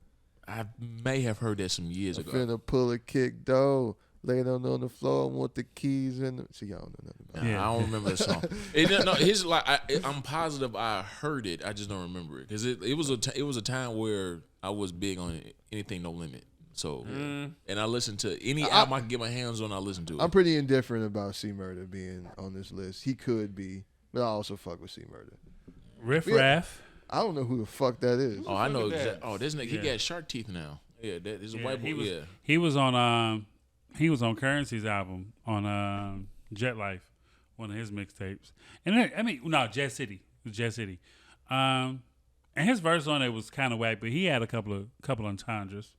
I may have heard that some years ago. Finna pull a kick though. Lay down on the floor want the keys in. See, y'all don't know nothing about it. I don't remember that song. I'm positive I heard it. I just don't remember it because it was a time where I was big on anything No Limit. So and I listened to any album I can get my hands on. I listen to it. I'm pretty indifferent about C Murder being on this list. He could be, but I also fuck with C Murder. Riff Raff. I don't know who the fuck that is. Oh, I know exactly. Oh, this nigga, he got shark teeth now. Yeah, that is a white boy. He was on Currency's album on Jet Life, one of his mixtapes. And Jet City. It was Jet City. And his verse on it was kind of whack, but he had a couple of entendres.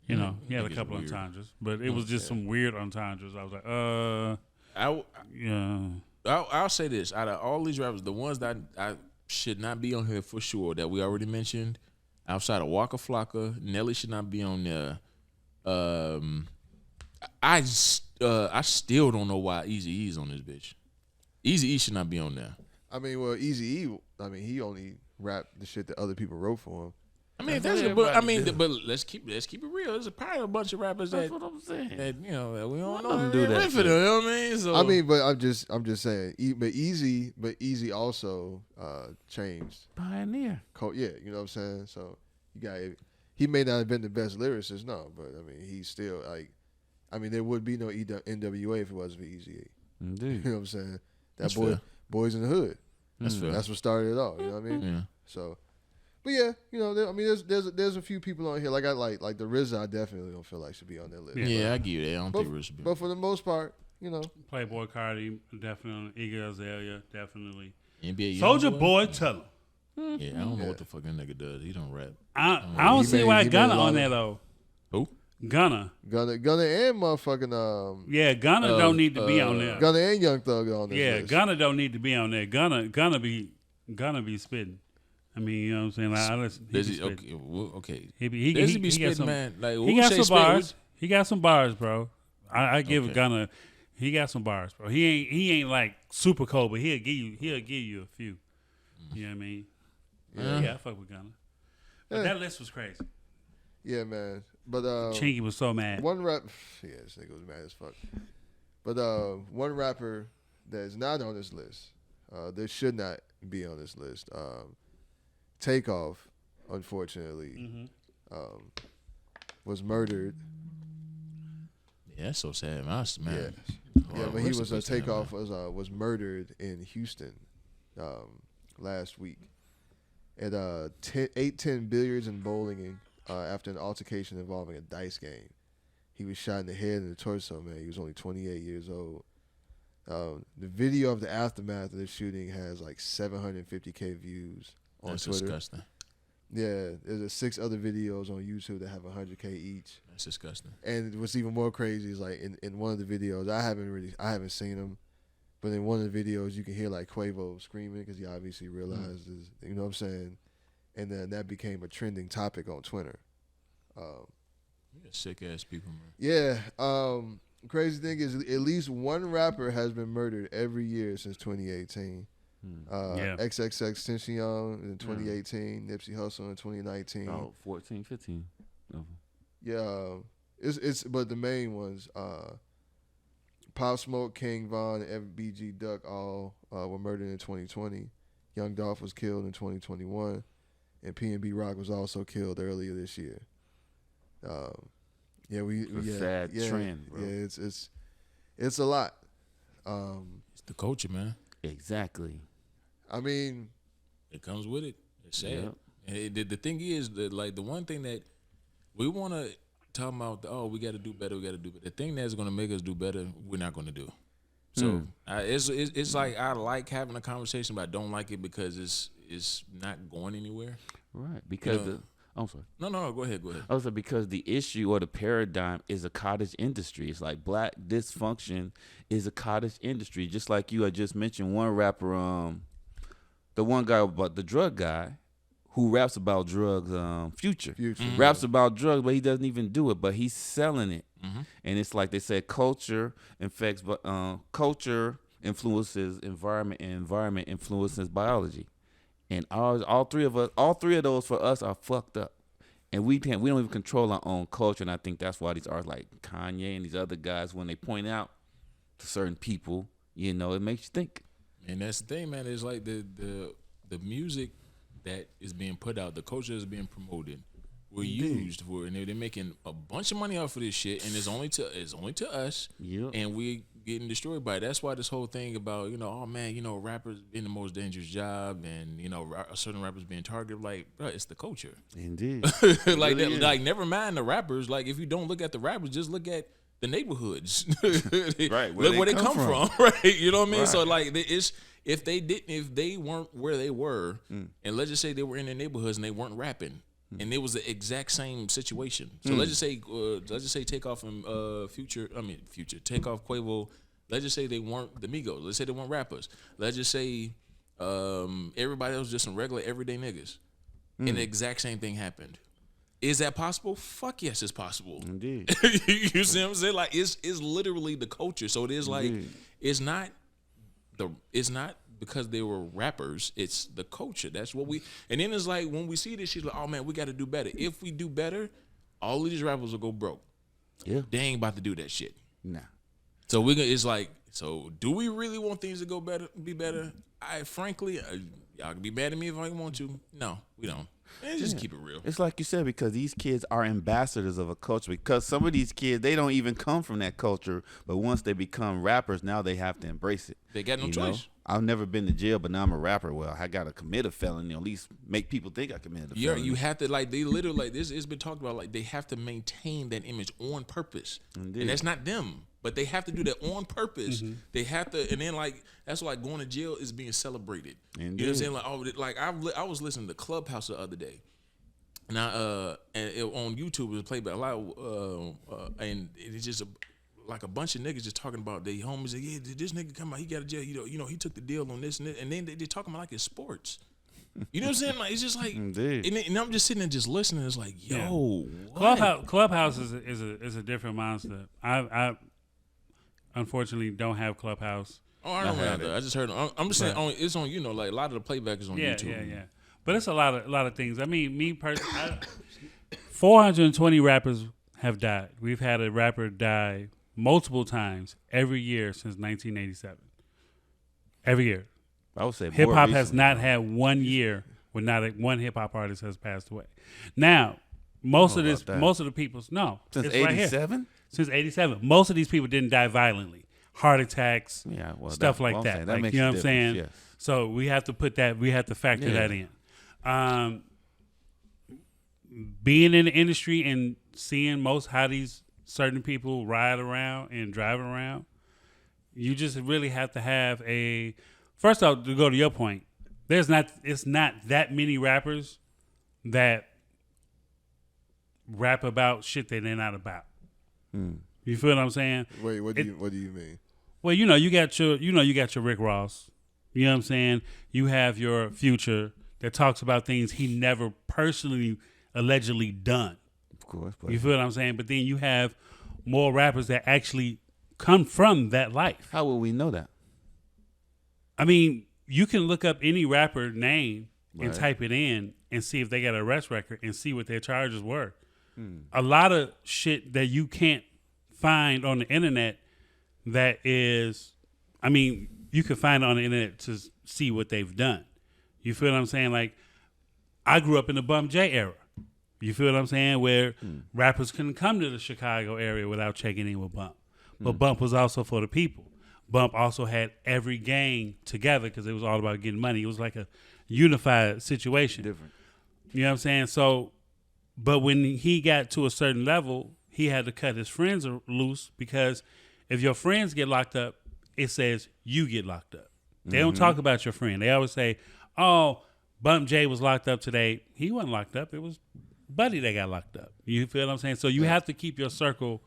He had a couple of entendres, but it was just some weird entendres. I was like, I'll say this: out of all these rappers, the ones that I should not be on here for sure that we already mentioned, outside of Waka Flocka, Nelly should not be on there. I still don't know why Eazy-E is on this bitch. Eazy-E should not be on there. I mean, well, Eazy-E, he only rapped the shit that other people wrote for him. I mean, but let's keep it real. There's probably a bunch of rappers That's what I'm saying. that we don't know do that. For them, you know what I mean? So I mean, but I'm just saying. But Eazy also changed. Pioneer. Yeah, you know what I'm saying. So he may not have been the best lyricist, no, but I mean, he's still like. I mean, there would be no N.B.A. if it wasn't for Eazy-E. Indeed. You know what I'm saying? That's Boys in the Hood. That's fair. That's what started it all. You know what I mean? Yeah. So, but yeah, there's a few people on here like the RZA. I definitely don't feel like should be on that list. Yeah, I give you that. I don't think RZA should be. But for the most part, Playboy Cardi, definitely. Iggy Azalea, definitely. N.B.A. Soldier Boy, tell him. Yeah, I don't know what the fuck that nigga does. He don't rap. I don't see why Gunna on there though. Who? Gunna and motherfucking Gunna don't need to be on there. Gunna and Young Thug on this list. Gunna don't need to be on there. Gunna be spitting. I mean, you know what I'm saying? Like, I listen. Does he? Okay. He be spitting, some, man. Like, he got some bars. He got some bars, bro. I give Gunna. He got some bars, bro. He ain't like super cold, but he'll give you a few. You know what I mean? Yeah, I fuck with Gunna. But that list was crazy. Yeah, man. But Chingy was so mad. This nigga was mad as fuck. But one rapper that is not on this list, that should not be on this list, Takeoff, unfortunately, was murdered. Yeah, that's so sad, man. Yeah, but he was Takeoff was murdered in Houston last week at 810 Billiards and Bowling after an altercation involving a dice game. He was shot in the head and the torso, man. He was only 28 years old. The video of the aftermath of the shooting has like 750K views on Twitter. That's disgusting. Yeah, there's 6 other videos on YouTube that have 100K each. That's disgusting. And what's even more crazy is like in one of the videos, I haven't seen them, but in one of the videos you can hear like Quavo screaming because he obviously realizes, you know what I'm saying, and then that became a trending topic on Twitter. Sick ass people, man. Yeah. Crazy thing is, at least one rapper has been murdered every year since 2018. XXX Tentacion in 2018, Nipsey Hussle in 2019. Oh, 14, 15. Yeah, but the main ones, Pop Smoke, King Von, and FBG Duck all were murdered in 2020. Young Dolph was killed in 2021, and P&B Rock was also killed earlier this year. Sad trend, bro. Yeah, it's a lot. It's the culture, man. Exactly. I mean, it comes with it. It's sad. And the thing is that, like, the one thing that we want to talk about, we got to do better. The thing that's going to make us do better, we're not going to do. So it's like I like having a conversation, but I don't like it because it's not going anywhere. Right. Because I'm sorry. No. Go ahead. Also, because the issue or the paradigm is a cottage industry. It's like black dysfunction is a cottage industry. Just like you had just mentioned, one rapper, the one guy about the drug guy, who raps about drugs, Future. Raps about drugs, but he doesn't even do it, but he's selling it. And it's like they said, culture infects, but culture influences environment, and environment influences biology. And all three of those for us are fucked up. And we don't even control our own culture. And I think that's why these artists like Kanye and these other guys, when they point out to certain people, it makes you think. And that's the thing, man. It's like the music that is being put out, the culture is being promoted, we're used for, and they're making a bunch of money off of this shit, and it's only to us, and we getting destroyed by it. That's why this whole thing about rappers being the most dangerous job, and certain rappers being targeted, like, bro, it's the culture. Indeed. like never mind the rappers. Like, if you don't look at the rappers, just look at the neighborhoods. Right. Look where they come from. Right. You know what I mean? Right. So like, if they weren't where they were, and let's just say they were in their neighborhoods and they weren't rapping, and it was the exact same situation. So let's just say Takeoff and Future, Takeoff, Quavo. Let's just say they weren't the Migos. Let's say they weren't rappers. Let's just say everybody else was just some regular everyday niggas, and the exact same thing happened. Is that possible? Fuck yes, it's possible. Indeed. You see what I'm saying? Like, it's literally the culture. So it is like, it's not because they were rappers, it's the culture. That's what and then it's like, when we see this, she's like, oh man, we got to do better. If we do better, all of these rappers will go broke. Yeah. They ain't about to do that shit. Nah. So it's like, so do we really want things to be better? Frankly, y'all can be mad at me if I want to. No, we don't. And just keep it real. It's like you said, because these kids are ambassadors of a culture. Because some of these kids, they don't even come from that culture, but once they become rappers, now they have to embrace it. They got no choice. I've never been to jail, but now I'm a rapper. Well, I got to commit a felony, at least make people think I committed a felony. Yeah, you have to, like, they literally, like, this has been talked about, like, they have to maintain that image on purpose. Indeed. And that's not them, but they have to do that on purpose. They have to, and then, like, that's why going to jail is being celebrated. Indeed. You know what I'm saying? Like, I was listening to Clubhouse the other day. Now, on YouTube, it was played by a lot of, and it's just like a bunch of niggas just talking about their homies. Like, yeah, did this nigga come out? He got a jail. He took the deal on this and this. And then they're talking about like it's sports. You know what I'm saying? Like, it's just like, and I'm just sitting there just listening. It's like, yo, what? Clubhouse is a different monster. I unfortunately don't have Clubhouse. Oh, I don't have that. I just heard. I'm just saying, it's on. Like, a lot of the playback is on YouTube. Yeah. But it's a lot of things. I mean, me personally, 420 rappers have died. We've had a rapper die multiple times every year since 1987. Every year. I would say hip hop has not had 1 year where not one hip hop artist has passed away. Now, most of the people, no, since 87. Since 87, most of these people didn't die violently. Heart attacks, stuff like that. Like, you know what I'm saying? Yes. So we have to factor that in. Being in the industry and seeing how these certain people ride around and drive around, you just really have to have first off, to go to your point, it's not that many rappers that rap about shit that they're not about. You feel what I'm saying? Wait, what do you mean? Well, you got your Rick Ross. You know what I'm saying? You have your Future that talks about things he never personally allegedly done. Of course. You feel what I'm saying? But then you have more rappers that actually come from that life. How will we know that? I mean, you can look up any rapper name and type it in and see if they got an arrest record and see what their charges were. A lot of shit that you can't find on the internet you can find it on the internet to see what they've done. You feel what I'm saying? Like, I grew up in the Bump J era. You feel what I'm saying? Where rappers couldn't come to the Chicago area without checking in with Bump. But Bump was also for the people. Bump also had every gang together because it was all about getting money. It was like a unified situation. Different. You know what I'm saying? So, but when he got to a certain level, he had to cut his friends loose because if your friends get locked up, it says you get locked up. They don't talk about your friend. They always say, oh, Bump J was locked up today. He wasn't locked up. It was Buddy that got locked up. You feel what I'm saying? So you have to keep your circle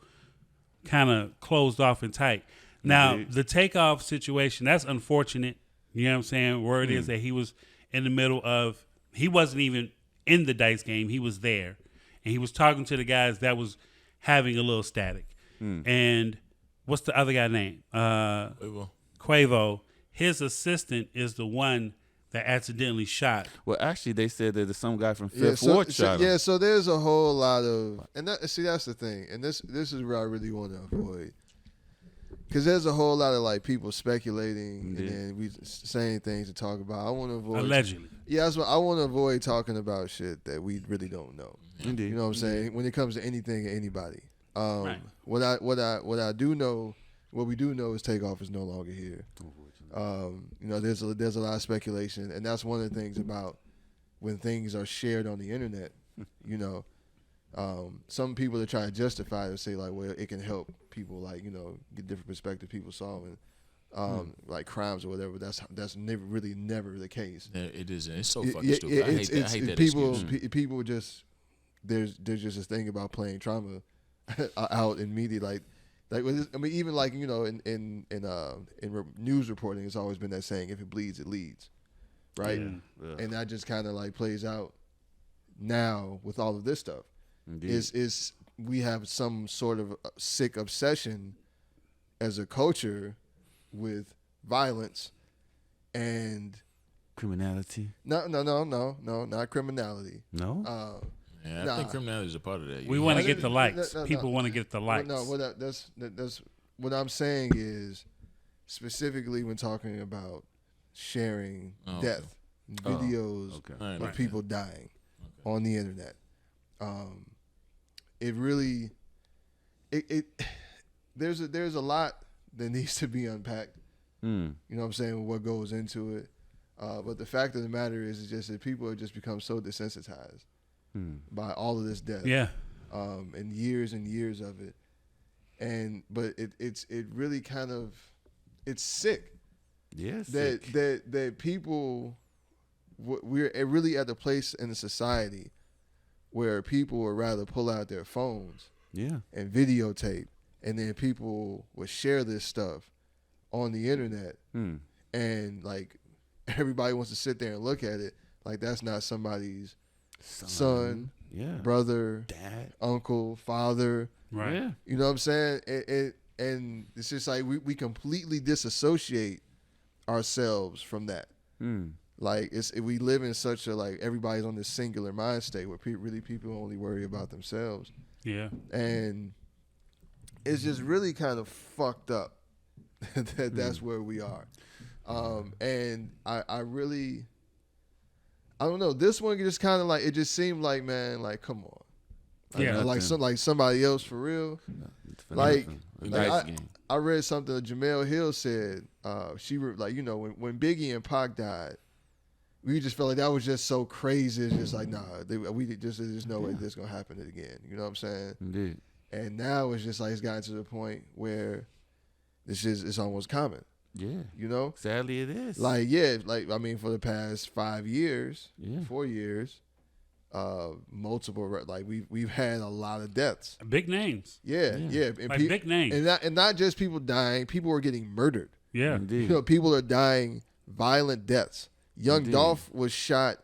kind of closed off and tight. Now, the Takeoff situation, that's unfortunate. You know what I'm saying? Word is that he was in the middle of, he wasn't even in the dice game. He was there. And he was talking to the guys that was having a little static. And what's the other guy name? Quavo. His assistant is the one that accidentally shot. Well, actually, they said that some guy from Fifth Ward shot him. Yeah, so there's a whole lot of, and that's the thing, and this is where I really want to avoid, because there's a whole lot of like people speculating and then we saying things to talk about. I want to avoid Allegedly. Yeah, that's what I want to avoid talking about shit that we really don't know. Indeed. You know what I'm saying? When it comes to anything or anybody, what I do know, what we do know is Takeoff is no longer here. You know, there's a lot of speculation, and that's one of the things about when things are shared on the internet. You know, some people that try to justify it say like, well, it can help people, like, you know, get different perspective, people solving like crimes or whatever. That's never the case. Yeah, it isn't. It's so fucking stupid. I hate that people. excuse. People just there's just this thing about playing trauma out in media, like I mean, even like, you know, in news reporting, it's always been that saying, if it bleeds, it leads, right? Yeah. And that just kind of like plays out now with all of this stuff. Indeed. Is we have some sort of sick obsession as a culture with violence and criminality. No, not criminality. No. I think criminality is a part of that. We want to get the likes. People want to get the likes. That's what I'm saying is, specifically when talking about sharing death videos of people dying on the internet. It really, there's a lot that needs to be unpacked. You know what I'm saying? What goes into it. But the fact of the matter is just that people have just become so desensitized by all of this death. Yeah. And years of it. But it really kind of, it's sick. Yes. That people, we're really at the place in the society where people would rather pull out their phones and videotape, and then people would share this stuff on the internet, and like everybody wants to sit there and look at it like that's not somebody's son, brother, dad, uncle, father, right? Yeah. You know what I'm saying? And it's just like we completely disassociate ourselves from that. Like we live in such a, like, everybody's on this singular mind state where people only worry about themselves. Yeah. And it's just really kind of fucked up that's where we are. And I don't know. This one just kind of like, it just seemed like, man, like, come on. Like somebody else for real. I read something that Jamel Hill said. Like, you know, when Biggie and Pac died, we just felt like that was just so crazy. It's just like, nah, there's no way this is gonna happen again. You know what I'm saying? Indeed. And now it's just like it's gotten to the point where it's almost common. Yeah. You know? Sadly, it is. Like, I mean, for the past 5 years, 4 years, multiple, like we've had a lot of deaths. Big names. Yeah. And like big names. And not just people dying, people are getting murdered. Yeah. Indeed. You know, people are dying violent deaths. Young Dolph was shot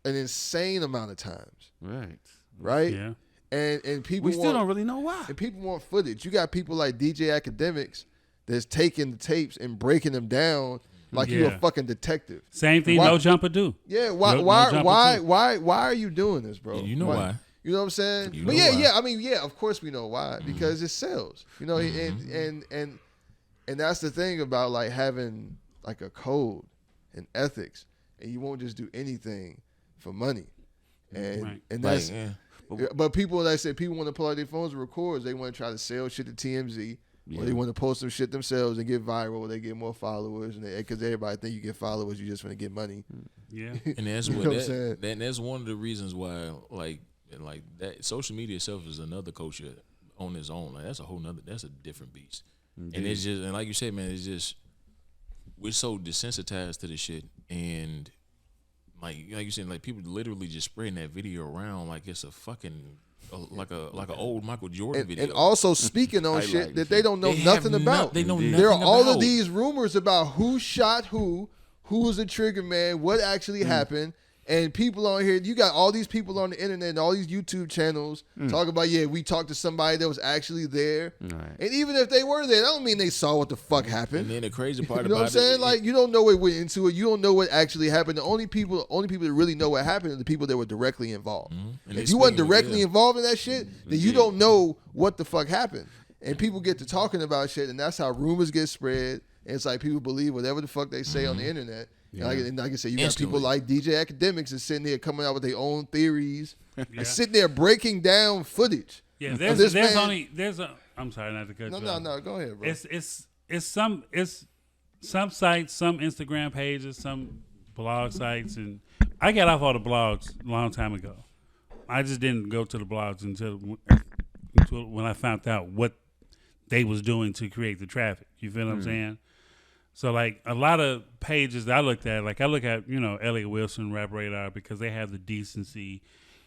an insane amount of times. Right? Yeah. And people we still don't really know why. And people want footage. You got people like DJ Academics that's taking the tapes and breaking them down like you're a fucking detective. Same thing No Jumper do. Yeah, why are you doing this, bro? You know why. You know what I'm saying? You but know why. I mean, of course we know why. Because it sells. You know, and that's the thing about like having like a code and ethics and you won't just do anything for money. And Right. and that's yeah. but people, like I said, people want to pull out their phones and record. They want to try to sell shit to TMZ, or they want to post some shit themselves and get viral. They get more followers, and because everybody think you get followers, you just want to get money. Yeah, And that's You what know what I'm saying? that's one of the reasons why like that social media itself is another culture on its own. Like that's a different beast. Indeed. And it's just, and like you said, man, it's just we're so desensitized to this shit, and like you said, like people literally just spreading that video around like it's a fucking like an old Michael Jordan video. And also speaking on shit that they don't know They nothing have about. they know Indeed. nothing There are all about. of these rumors about who shot who's the trigger man, what actually happened. And people on here, you got all these people on the internet and all these YouTube channels talk about, we talked to somebody that was actually there. Right. And even if they were there, that don't mean they saw what the fuck happened. And then the crazy part You know about what I'm saying? it, Like, you don't know what went into it. You don't know what actually happened. The only people that really know what happened are the people that were directly involved. And If they you weren't speaking- directly involved in that shit, then you don't know what the fuck happened. And people get to talking about shit, and that's how rumors get spread. And it's like people believe whatever the fuck they say on the internet. And like I said, you got Instantly. people like DJ Academics and sitting there coming out with their own theories and sitting there breaking down footage. yeah. of There's this there's man. only there's a. I'm sorry not to cut you off. No, go ahead, bro. It's some sites, some Instagram pages, some blog sites, and I got off all the blogs a long time ago. I just didn't go to the blogs until when I found out what they was doing to create the traffic. You feel what I'm saying? So like a lot of pages that I looked at, like I look at, Elliot Wilson, Rap Radar, because they have the decency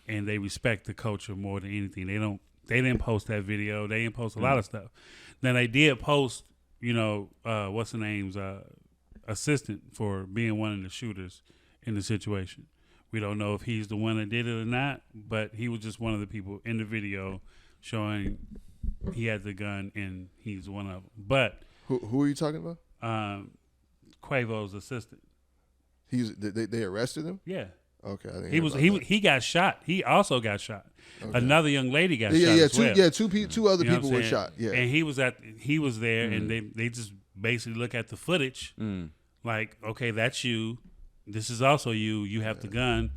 and they respect the culture more than anything. They didn't post that video. They didn't post a lot of stuff. Then they did post, what's the name's assistant for being one of the shooters in the situation. We don't know if he's the one that did it or not, but he was just one of the people in the video showing he had the gun and he's one of them. But Who are you talking about? Quavo's assistant. They arrested him? Yeah. Okay. I didn't He hear was about that. he got shot. He also got shot. Okay. Another young lady got shot as well. Two other You know people what I'm were saying? shot. Yeah. And he was there and they just basically look at the footage like, okay, that's you. This is also you. You have the gun.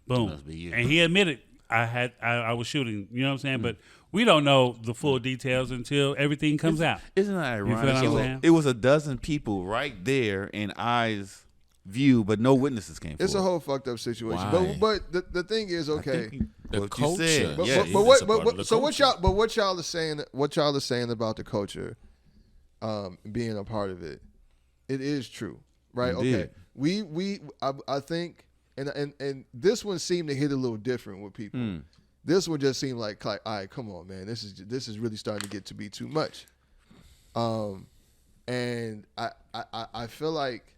Boom. Must be you. And he admitted I was shooting, you know what I'm saying? But we don't know the full details until everything comes out. Isn't that You feel ironic? what I'm saying? It was a dozen people right there in eyes view, but no witnesses came forward. It's a whole fucked up situation. Why? But the thing is, okay. The what culture. you said. But, Yeah, but, it's but a what? part of the So what culture. y'all are saying about the culture, being a part of it, it is true, right? Indeed. Okay. I think, and this one seemed to hit a little different with people. This one just seemed like, all right, come on, man, this is really starting to get to be too much. And I feel like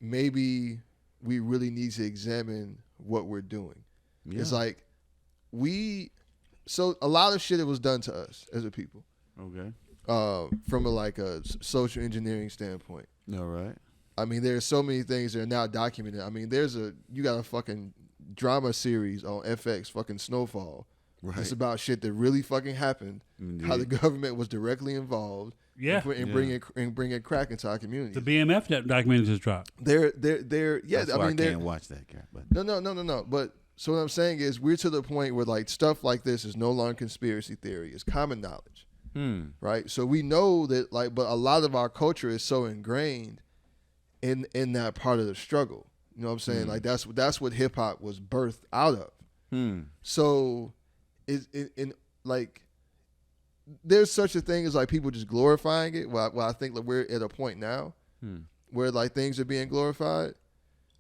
maybe we really need to examine what we're doing. Yeah. It's like so a lot of shit that was done to us as a people, Okay. from a social engineering standpoint. All right. I mean, there's so many things that are now documented. I mean, you got a fucking drama series on FX, fucking Snowfall. Right. It's about shit that really fucking happened. Indeed. How the government was directly involved. Yeah. in bringing crack into our community. The BMF documentary just dropped. They're yeah. That's I why mean, I they're can't watch that guy. But no. But so what I'm saying is, we're to the point where like stuff like this is no longer conspiracy theory; it's common knowledge, right? So we know that, like, but a lot of our culture is so ingrained in that part of the struggle. You know what I'm saying? Like that's what hip hop was birthed out of. So, in like, there's such a thing as like people just glorifying it. Well, I think that we're at a point now where like things are being glorified,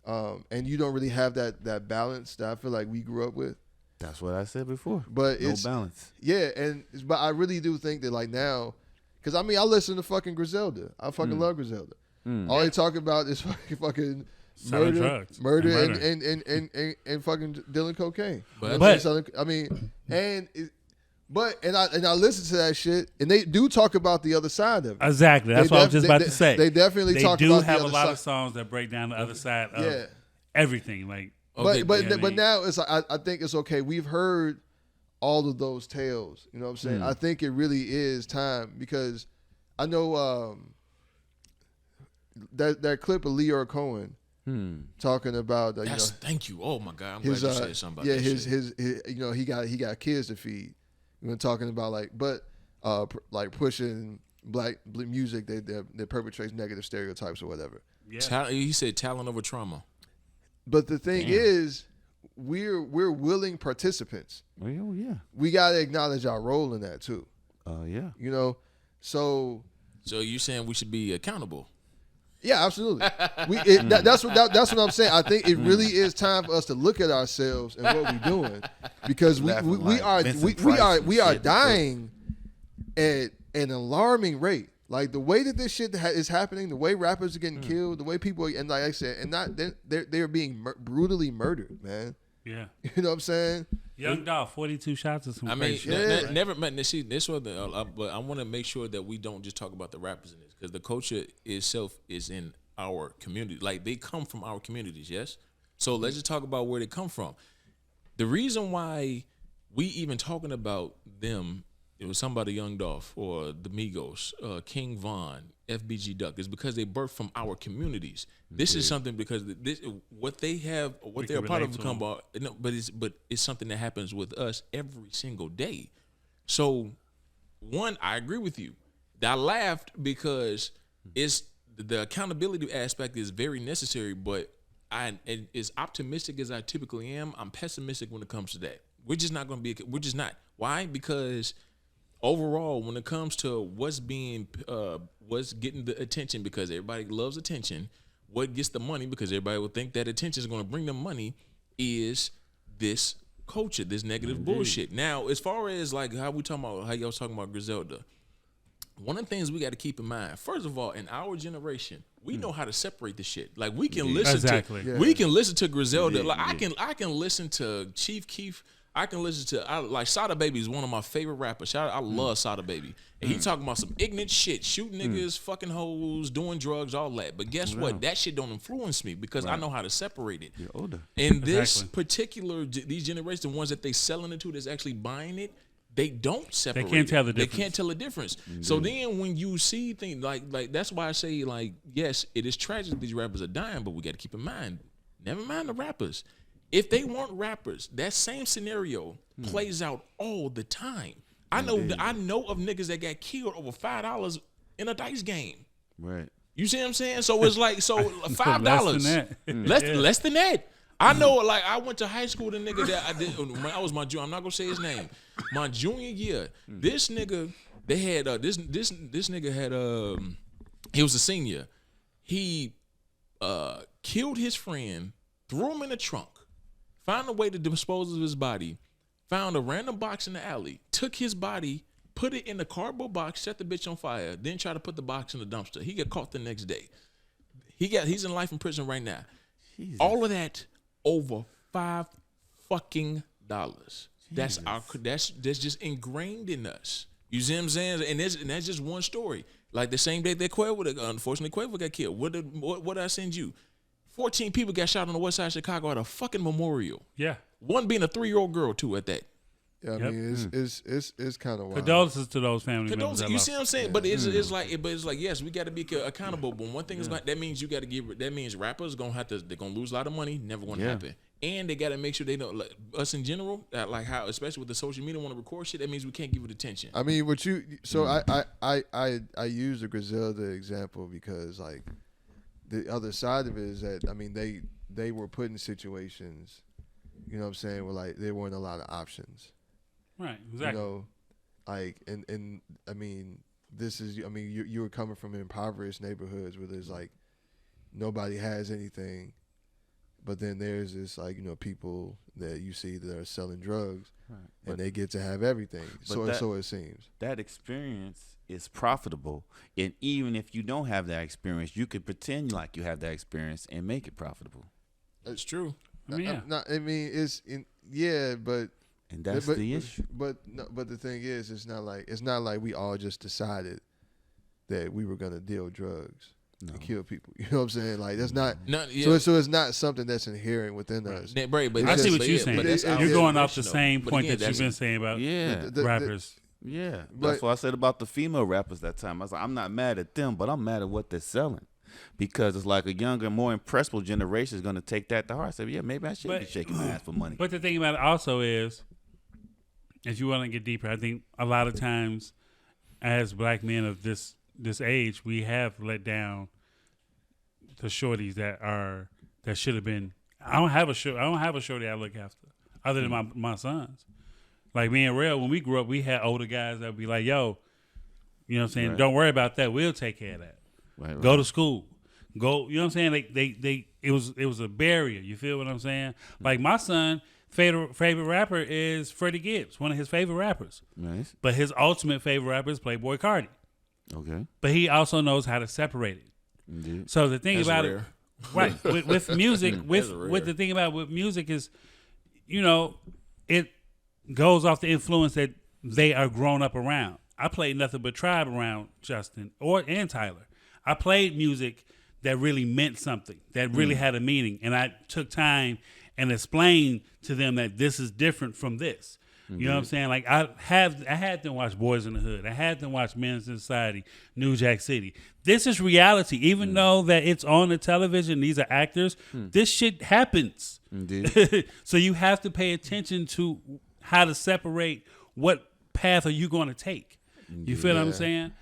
and you don't really have that balance that I feel like we grew up with. that's what I said before. But no it's balance. yeah, but I really do think that like now, because I mean I listen to fucking Griselda. I fucking love Griselda. All they talk about is fucking Selling drugs. murder, And and fucking dealing cocaine. But- I mean, and I listen to that shit, and they do talk about the other side of it. Exactly. That's They what I was def- just about they- to say. they definitely they talk do about the have a other lot side. of songs that break down the other side of Yeah. everything. Like, Okay, But now it's like I think it's okay. We've heard all of those tales. You know what I'm saying? I think it really is time, because I know that clip of Leor Cohen talking about thank you. Oh my God, I'm glad you said something about his he got kids to feed. We've been talking about like pushing black music that perpetrates negative stereotypes or whatever. Yeah. He said talent over trauma. But the thing is, we're willing participants. Well, yeah. We got to acknowledge our role in that too. Yeah. So you saying we should be accountable? Yeah, absolutely. That's what I'm saying. I think it really is time for us to look at ourselves and what we're doing, because we are dying at an alarming rate. Like the way that this shit is happening, the way rappers are getting killed, the way people and like I said, and not they're being brutally murdered, man. Yeah, you know what I'm saying. Young Dolph, 42 shots or something. I mean, never met. See, this was but I want to make sure that we don't just talk about the rappers in this, because the culture itself is in our community. Like they come from our communities, yes. So let's just talk about where they come from. The reason why we even talking about them, it was somebody Young Dolph or the Migos, King Von, FBG Duck, is because they birthed from our communities. This is something because what they have, what they're a part of, become about. No, but it's something that happens with us every single day. So, one, I agree with you. I laughed because the accountability aspect is very necessary. But as optimistic as I typically am, I'm pessimistic when it comes to that. We're just not going to be. We're just not. Why? Because overall, when it comes to what's getting the attention, because everybody loves attention, what gets the money, because everybody will think that attention is going to bring them money, is this culture, this negative bullshit. Now, as far as like how y'all was talking about Griselda, one of the things we got to keep in mind, first of all, in our generation, we know how to separate the shit. Like we can listen to Griselda. Like I can listen to Chief Keef. I can listen to like Sada Baby is one of my favorite rappers. I love Sada Baby, and he talking about some ignorant shit, shooting niggas, fucking hoes, doing drugs, all that. But guess what? That shit don't influence me because I know how to separate it. You're older. And this particular these generations, the ones that they selling it to, that's actually buying it, they don't separate. They can't tell the difference. They can't tell the difference. So then when you see things like that's why I say, like, yes, it is tragic that these rappers are dying, but we got to keep in mind, never mind the rappers. If they weren't rappers, that same scenario plays out all the time. I know of niggas that got killed over $5 in a dice game. Right. You see what I'm saying? So it's like $5. Less than that. I know, like, I went to high school with a nigga that I did. I was my junior. I'm not gonna say his name. My junior year, this nigga, they had this nigga had he was a senior. He killed his friend, threw him in the trunk, found a way to dispose of his body, found a random box in the alley, took his body, put it in the cardboard box, set the bitch on fire, then tried to put the box in the dumpster. He got caught the next day. He's in life in prison right now. Jesus. All of that over $5 fucking. That's just ingrained in us. You see what I'm saying? And that's just one story. Like the same day that unfortunately Quavo got killed. What did I send you? 14 people got shot on the west side of Chicago at a fucking memorial. Yeah. One being a 3-year-old girl too at that. Yeah, I mean it's kind of wild. Condolences to those family members. You see what I'm saying? Yeah. But it's like yes, we got to be accountable. But one thing is like that means you got to give. That means rappers they're gonna lose a lot of money. Never gonna happen. And they got to make sure they don't, like, us in general, like how, especially with the social media, want to record shit. That means we can't give it attention. I mean, I use the Griselda example because like the other side of it is that I mean they were put in situations, you know what I'm saying, where like there weren't a lot of options. Right. Exactly. You know, like and I mean you were coming from impoverished neighborhoods where there's like nobody has anything. But then there's this, like, you know, people that you see that are selling drugs, and they get to have everything. So it seems. That experience is profitable. And even if you don't have that experience, you could pretend like you have that experience and make it profitable. That's true. And that's the issue. But the thing is, it's not like we all just decided that we were going to deal drugs. No. And kill people, you know what I'm saying? Like that's not. So it's not something that's inherent within us. Right, but I see what you're saying. You're going off the same point that you've been saying about rappers. That's what I said about the female rappers that time. I was like, I'm not mad at them, but I'm mad at what they're selling. because it's like a younger, more impressionable generation is going to take that to heart. Say, yeah, maybe I should be shaking my ass for money. But the thing about it also is, if you want to get deeper, I think a lot of times as black men of this age, we have let down the shorties that should have been. I don't have a shorty I look after other than my sons. Like me and RELL, when we grew up, we had older guys that would be like, yo, you know what I'm saying? Right. Don't worry about that. We'll take care of that. Right. Go to school. Go, you know what I'm saying? It was a barrier. You feel what I'm saying? Like my son, favorite rapper is Freddie Gibbs, one of his favorite rappers. Nice. But his ultimate favorite rapper is Playboy Cardi. Okay. But he also knows how to separate it. Indeed. So the thing That's about rare. it, right? with music, with the thing about with music is, you know, it goes off the influence that they are grown up around. I played nothing but Tribe around Justin and Tyler. I played music that really meant something, that really had a meaning, and I took time and explained to them that this is different from this. You know what I'm saying? Like I had them watch Boys in the Hood. I had them watch Men's in Society, New Jack City. This is reality. Even though that it's on the television, these are actors. This shit happens. Indeed. So you have to pay attention to how to separate what path are you going to take. You feel what I'm saying?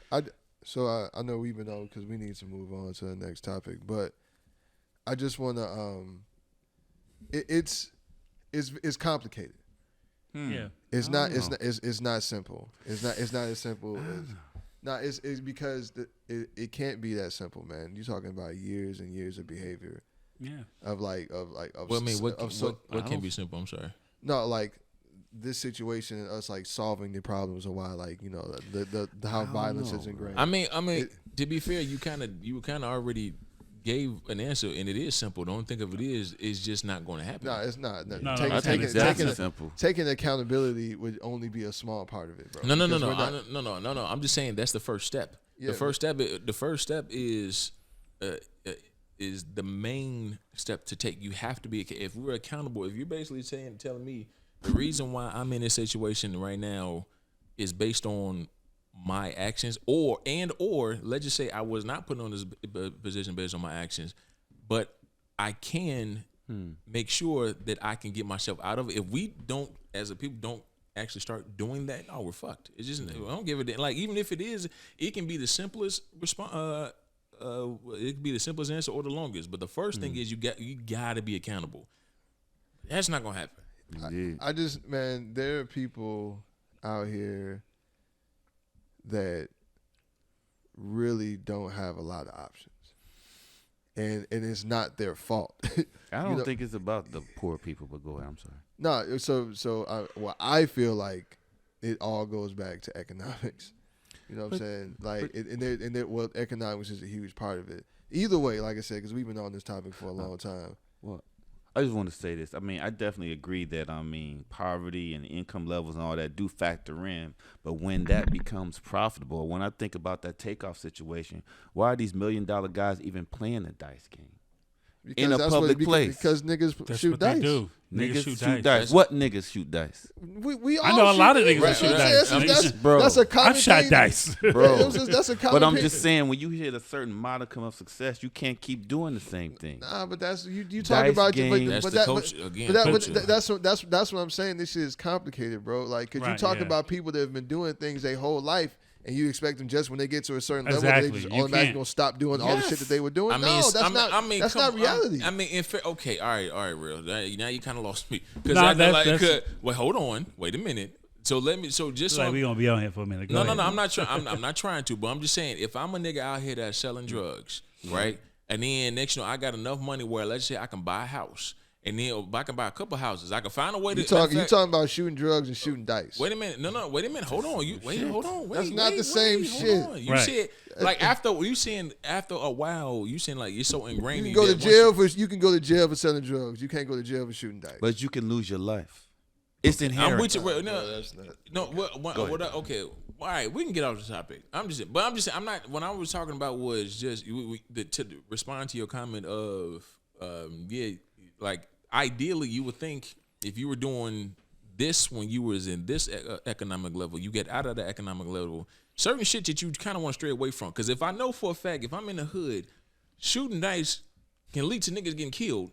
So I know we've been on because we need to move on to the next topic, but I just want to. It's complicated. Yeah. It's not simple. It's not as simple as it's because it can't be that simple, man. You're talking about years and years of behavior. Yeah. Well, I mean, what can be simple? I'm sorry. No, like this situation and us like solving the problems and why, like, you know, the how violence is ingrained. I mean, to be fair, you kind of already gave an answer, and it is simple. Don't think of it is just not going to happen. No, it's not. No, I think it's that simple. Taking accountability would only be a small part of it, bro. No. I'm just saying that's the first step. Yeah, The first step is the main step to take. You have to be. If we're accountable, if you're basically telling me the reason why I'm in this situation right now is based on my actions, or let's just say I was not put on this position based on my actions, but I can make sure that I can get myself out of it. If we don't, as a people, don't actually start doing that, oh, we're fucked. It's just I don't give it. Like even if it is, it can be the simplest response. It can be the simplest answer or the longest. But the first thing is you got to be accountable. That's not gonna happen. I just, man, there are people out here that really don't have a lot of options, and it's not their fault. I don't think it's about the poor people, but go ahead. I'm sorry. No, so I feel like it all goes back to economics. You know what I'm saying? Like, well, economics is a huge part of it. Either way, like I said, because we've been on this topic for a long time. Well, I just want to say this. I mean, I definitely agree that, poverty and income levels and all that do factor in. But when that becomes profitable, when I think about that Takeoff situation, why are these $1 million guys even playing the dice game? Because in a public place? Because niggas That's shoot what dice. they do. Niggas shoot dice. What niggas shoot dice? We all I know a lot of niggas right. that shoot dice. Bro, that's a common I've shot thing. dice. Bro. That's a common But I'm thing. just saying, when you hit a certain modicum of success, you can't keep doing the same thing. Nah, but that's you talk about game. That's but the that, coach but, again. but that's what I'm saying. This shit is complicated, bro. Like, cause you talk about people that have been doing things their whole life, and you expect them just when they get to a certain level, they just automatically gonna stop doing all the shit that they were doing. That's not reality. Okay, all right, real. Now you kind of lost me. Wait, hold on. Wait a minute. So just like we gonna be on here for a minute. No. I'm not trying. I'm not trying to. But I'm just saying, if I'm a nigga out here that's selling drugs, right, and then next, I got enough money where let's say I can buy a house. And then I can buy a couple houses. I can find a way to. You talking about shooting drugs and shooting dice? Wait a minute. No. Wait a minute. Hold on. Hold on. That's not the same shit. You said like after a while, you saying like you're so ingrained. You can go to jail for selling drugs. You can't go to jail for shooting dice. But you can lose your life. It's inherent. I'm with you. Okay. All right. We can get off the topic. I'm just saying. I'm not. What I was talking about was just to respond to your comment of like ideally you would think if you were doing this when you was in this economic level, you get out of the economic level, certain shit that you kind of want to stray away from. Because if I know for a fact, if I'm in the hood shooting dice can lead to niggas getting killed,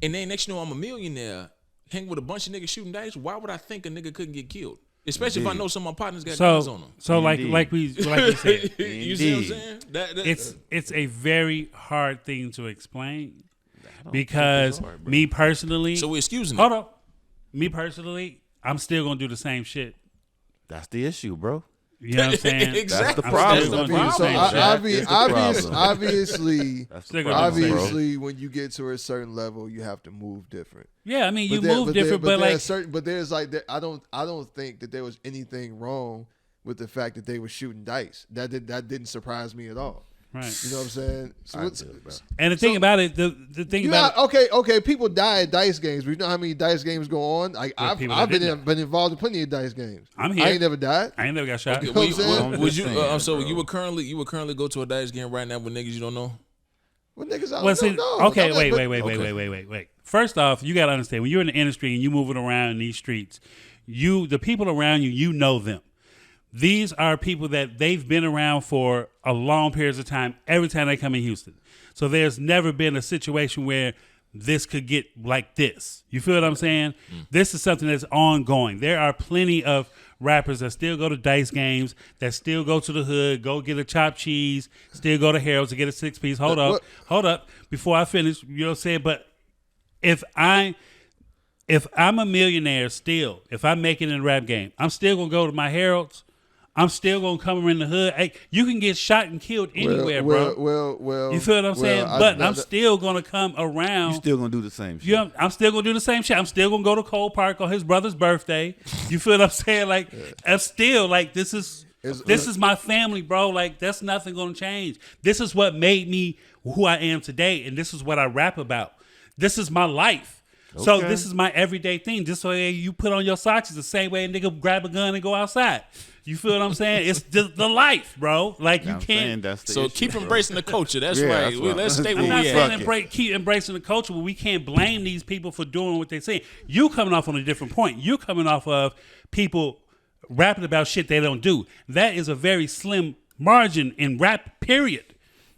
and then next you know I'm a millionaire, hang with a bunch of niggas shooting dice. Why would I think a nigga couldn't get killed? Especially if I know some of my partners got guns on them. So like we said, you see what I'm saying? It's a very hard thing to explain because me personally. So we're excusing hold up. Me personally, I'm still gonna do the same shit. That's the issue, bro. You know what I'm saying? Exactly. That's the problem. Obviously, when you get to a certain level, you have to move different. Yeah, I mean, you move different, but there's like, I don't think that there was anything wrong with the fact that they were shooting dice. That didn't surprise me at all. Right. You know what I'm saying? And the thing about it, the thing about it, okay, people die at dice games. We know how many dice games go on. Like I've been involved in plenty of dice games. I'm here. I ain't never died. I ain't never got shot. Okay, would you? So you would currently go to a dice game right now with niggas you don't know? What niggas I don't know? Okay, wait. First off, you got to understand when you're in the industry and you moving around in these streets, the people around you know them. These are people that they've been around for a long periods of time every time they come in Houston. So there's never been a situation where this could get like this. You feel what I'm saying? This is something that's ongoing. There are plenty of rappers that still go to dice games, that still go to the hood, go get a chopped cheese, still go to Harold's to get a 6-piece. Hold up. Before I finish, you know what I'm saying? But if I'm a millionaire still, if I make it in the rap game, I'm still going to go to my Harold's. I'm still gonna come in the hood. Hey, you can get shot and killed anywhere, bro. Well. You feel what I'm saying? But I'm still gonna come around. You still gonna do the same shit. I'm still gonna do the same shit. I'm still gonna go to Cole Park on his brother's birthday. You feel what I'm saying? Like, I'm still like, this is my family, bro. Like, that's nothing gonna change. This is what made me who I am today, and this is what I rap about. This is my life. Okay. So this is my everyday thing. This way you put on your socks is the same way a nigga grab a gun and go outside. You feel what I'm saying? It's the life, bro. Like, you can't. So keep embracing the culture. That's right. Let's stay where we at. Keep embracing the culture, but we can't blame these people for doing what they say. You coming off on a different point. You coming off of people rapping about shit they don't do. That is a very slim margin in rap, period.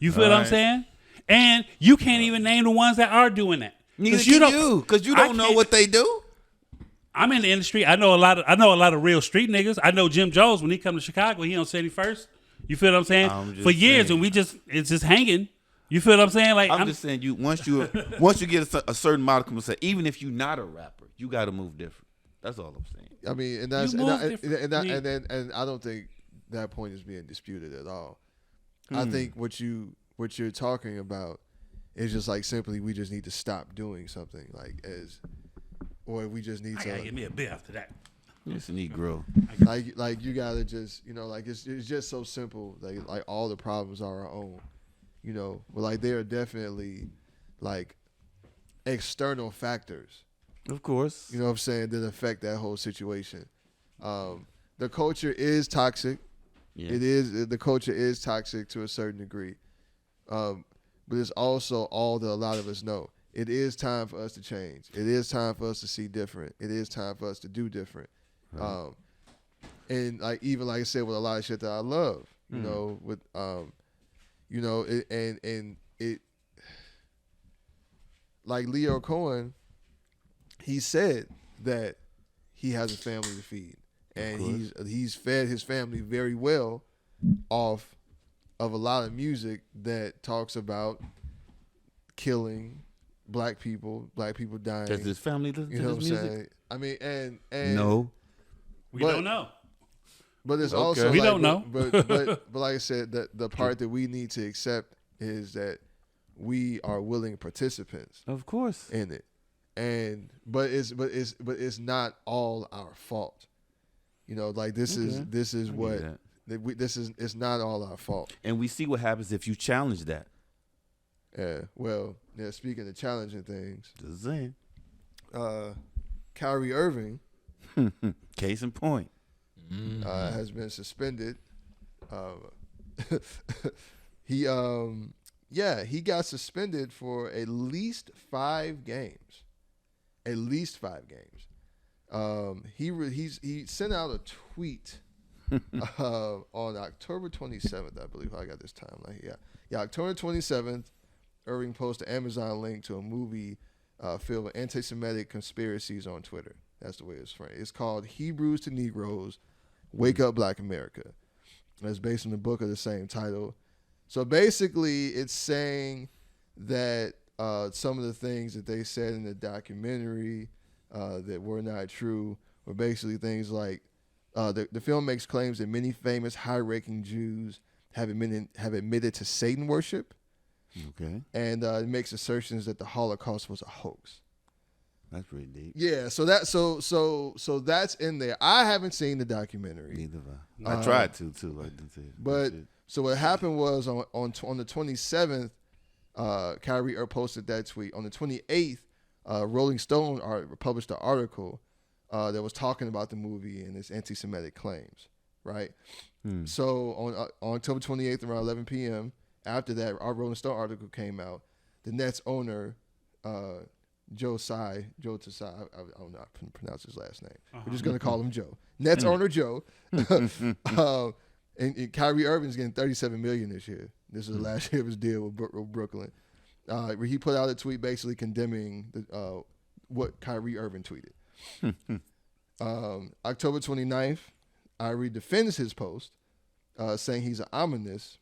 You feel what I'm saying? And you can't even name the ones that are doing that. Neither can you, because you don't know what they do. I'm in the industry. I know a lot of real street niggas. I know Jim Jones when he come to Chicago. He on 71st. You feel what I'm saying? For years, and it's just hanging. You feel what I'm saying? Like, I'm just saying, once you get a certain modicum of say, even if you're not a rapper, you got to move different. That's all I'm saying. I mean, and I don't think that point is being disputed at all. I think what you're talking about is just like simply we just need to stop doing something or we just need to give me a beer after that. It's a Negro. Like you gotta just like it's just so simple. Like all the problems are our own. But like there are definitely like external factors. Of course. You know what I'm saying, that affect that whole situation. The culture is toxic. Yeah. The culture is toxic to a certain degree. But it's also all that a lot of us know. It is time for us to change. It is time for us to see different. It is time for us to do different. Right. And like even like I said, with a lot of shit that I love, with it like Leo Cohen, he said that he has a family to feed, and he's fed his family very well off of a lot of music that talks about killing black people dying. Does his family listen to his music? Saying? I mean, and no, we don't know. But it's also we don't know. But like I said, the part that we need to accept is that we are willing participants, of course, in it. But it's not all our fault. Like this is it's not all our fault. And we see what happens if you challenge that. Yeah. Well, speaking of challenging things, just saying. Kyrie Irving, case in point, has been suspended. He got suspended for at least 5 games. At least 5 games. He sent out a tweet on October 27th, I believe. I got this timeline. Yeah, October 27th. Irving posted an Amazon link to a movie filled with anti-Semitic conspiracies on Twitter. That's the way it's framed. It's called Hebrews to Negroes, Wake Up Black America. And it's based on the book of the same title. So basically, it's saying that some of the things that they said in the documentary that were not true were basically things like the film makes claims that many famous high-ranking Jews have admitted to Satan worship. Okay. And it makes assertions that the Holocaust was a hoax. That's pretty deep. Yeah, so that's in there. I haven't seen the documentary. Neither have I. I tried to too. I didn't see it. But so what happened was on the 27th, Kyrie posted that tweet. On the 28th, Rolling Stone published an article that was talking about the movie and its anti-Semitic claims. Right. So on October 28th around 11 p.m. After that, our Rolling Stone article came out. The Nets owner, Joe Tsai, I don't know how to pronounce his last name. We're just going to call him Joe. Nets owner Joe. And Kyrie Irving is getting $37 million this year. This is the last year of his deal with Brooklyn. Where he put out a tweet basically condemning what Kyrie Irving tweeted. October 29th, Kyrie defends his post, saying he's an ominous.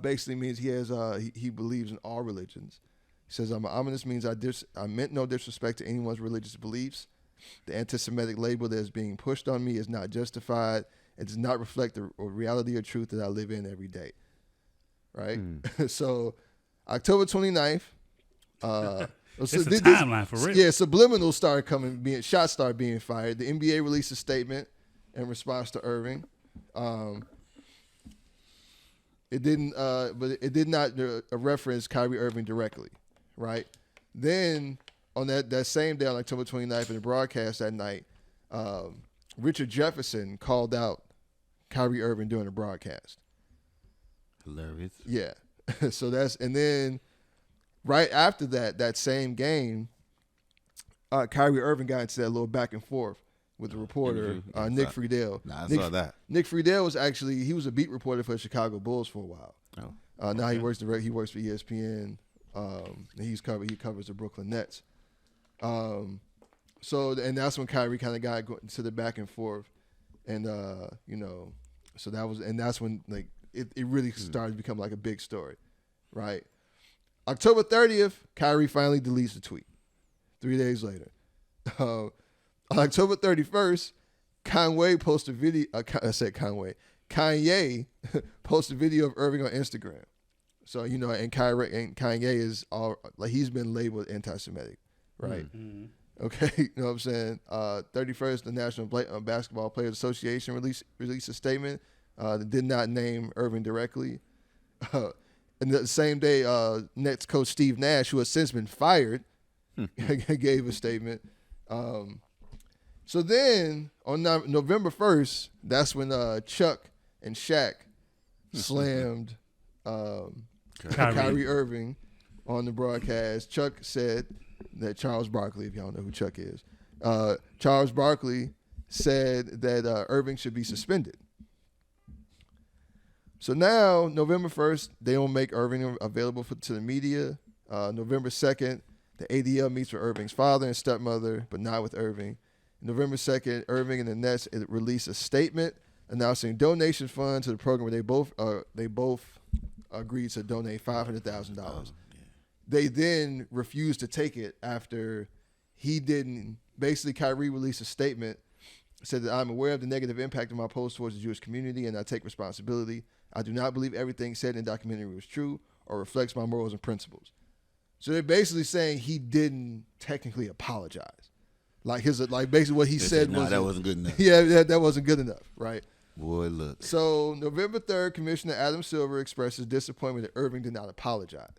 Basically means he believes in all religions. He says, I'm an ominous means I meant no disrespect to anyone's religious beliefs. The anti-Semitic label that is being pushed on me is not justified. It does not reflect the reality or truth that I live in every day. Right? So October 29th. It's a timeline for real. Yeah, subliminal shots started being fired. The N.B.A. released a statement in response to Irving. It didn't, but it did not reference Kyrie Irving directly, right? Then on that same day, on October 29th, in the broadcast that night, Richard Jefferson called out Kyrie Irving during the broadcast. Hilarious. Yeah. And then right after that same game, Kyrie Irving got into that little back and forth with the reporter, Nick Friedel. I saw that. Nick Friedel was he was a beat reporter for the Chicago Bulls for a while. Oh. Now he works for ESPN. He covers the Brooklyn Nets. And that's when Kyrie kind of got to the back and forth, and that's when like it really started to become like a big story, right? October 30th, Kyrie finally deletes the tweet. 3 days later. On October 31st, Kanye posted a video. Kanye posted a video of Irving on Instagram. So and Kanye is he's been labeled anti-Semitic, right? Mm-hmm. Okay, you know what I'm saying. 31st, the National Basketball Players Association released a statement that did not name Irving directly. And the same day, Nets coach Steve Nash, who has since been fired, gave a statement. So then on November 1st, that's when Chuck and Shaq slammed Kyrie Irving on the broadcast. Chuck said that Charles Barkley, if y'all don't know who Chuck is, Charles Barkley said that Irving should be suspended. So now, November 1st, they don't make Irving available to the media. November 2nd, the ADL meets with Irving's father and stepmother, but not with Irving. November 2nd, Irving and the Nets released a statement announcing donation funds to the program where they both agreed to donate $500,000. They then refused to take it after he didn't. Basically, Kyrie released a statement, said that I'm aware of the negative impact of my post towards the Jewish community and I take responsibility. I do not believe everything said in the documentary was true or reflects my morals and principles. So they're basically saying he didn't technically apologize. Basically what he said was that wasn't good enough. Yeah, that wasn't good enough, right? Boy, look. So November 3rd, Commissioner Adam Silver expresses disappointment that Irving did not apologize.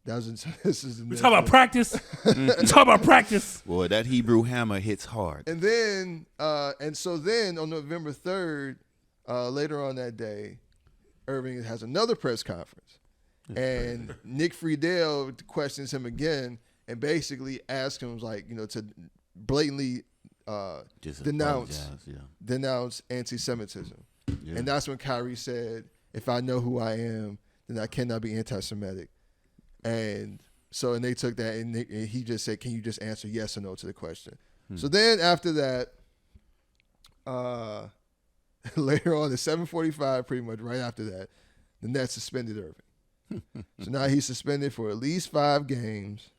We talk about practice. Talk about practice. Boy, that Hebrew hammer hits hard. And then, on November 3rd, later on that day, Irving has another press conference, and Nick Friedel questions him again and basically asks him to blatantly denounce anti-Semitism. Yeah. And that's when Kyrie said, if I know who I am, then I cannot be anti-Semitic. And so, and they took that, and he just said, "Can you just answer yes or no to the question?" So then after that, later on at 7:45, pretty much right after that, the Nets suspended Irving. So now he's suspended for at least 5 games,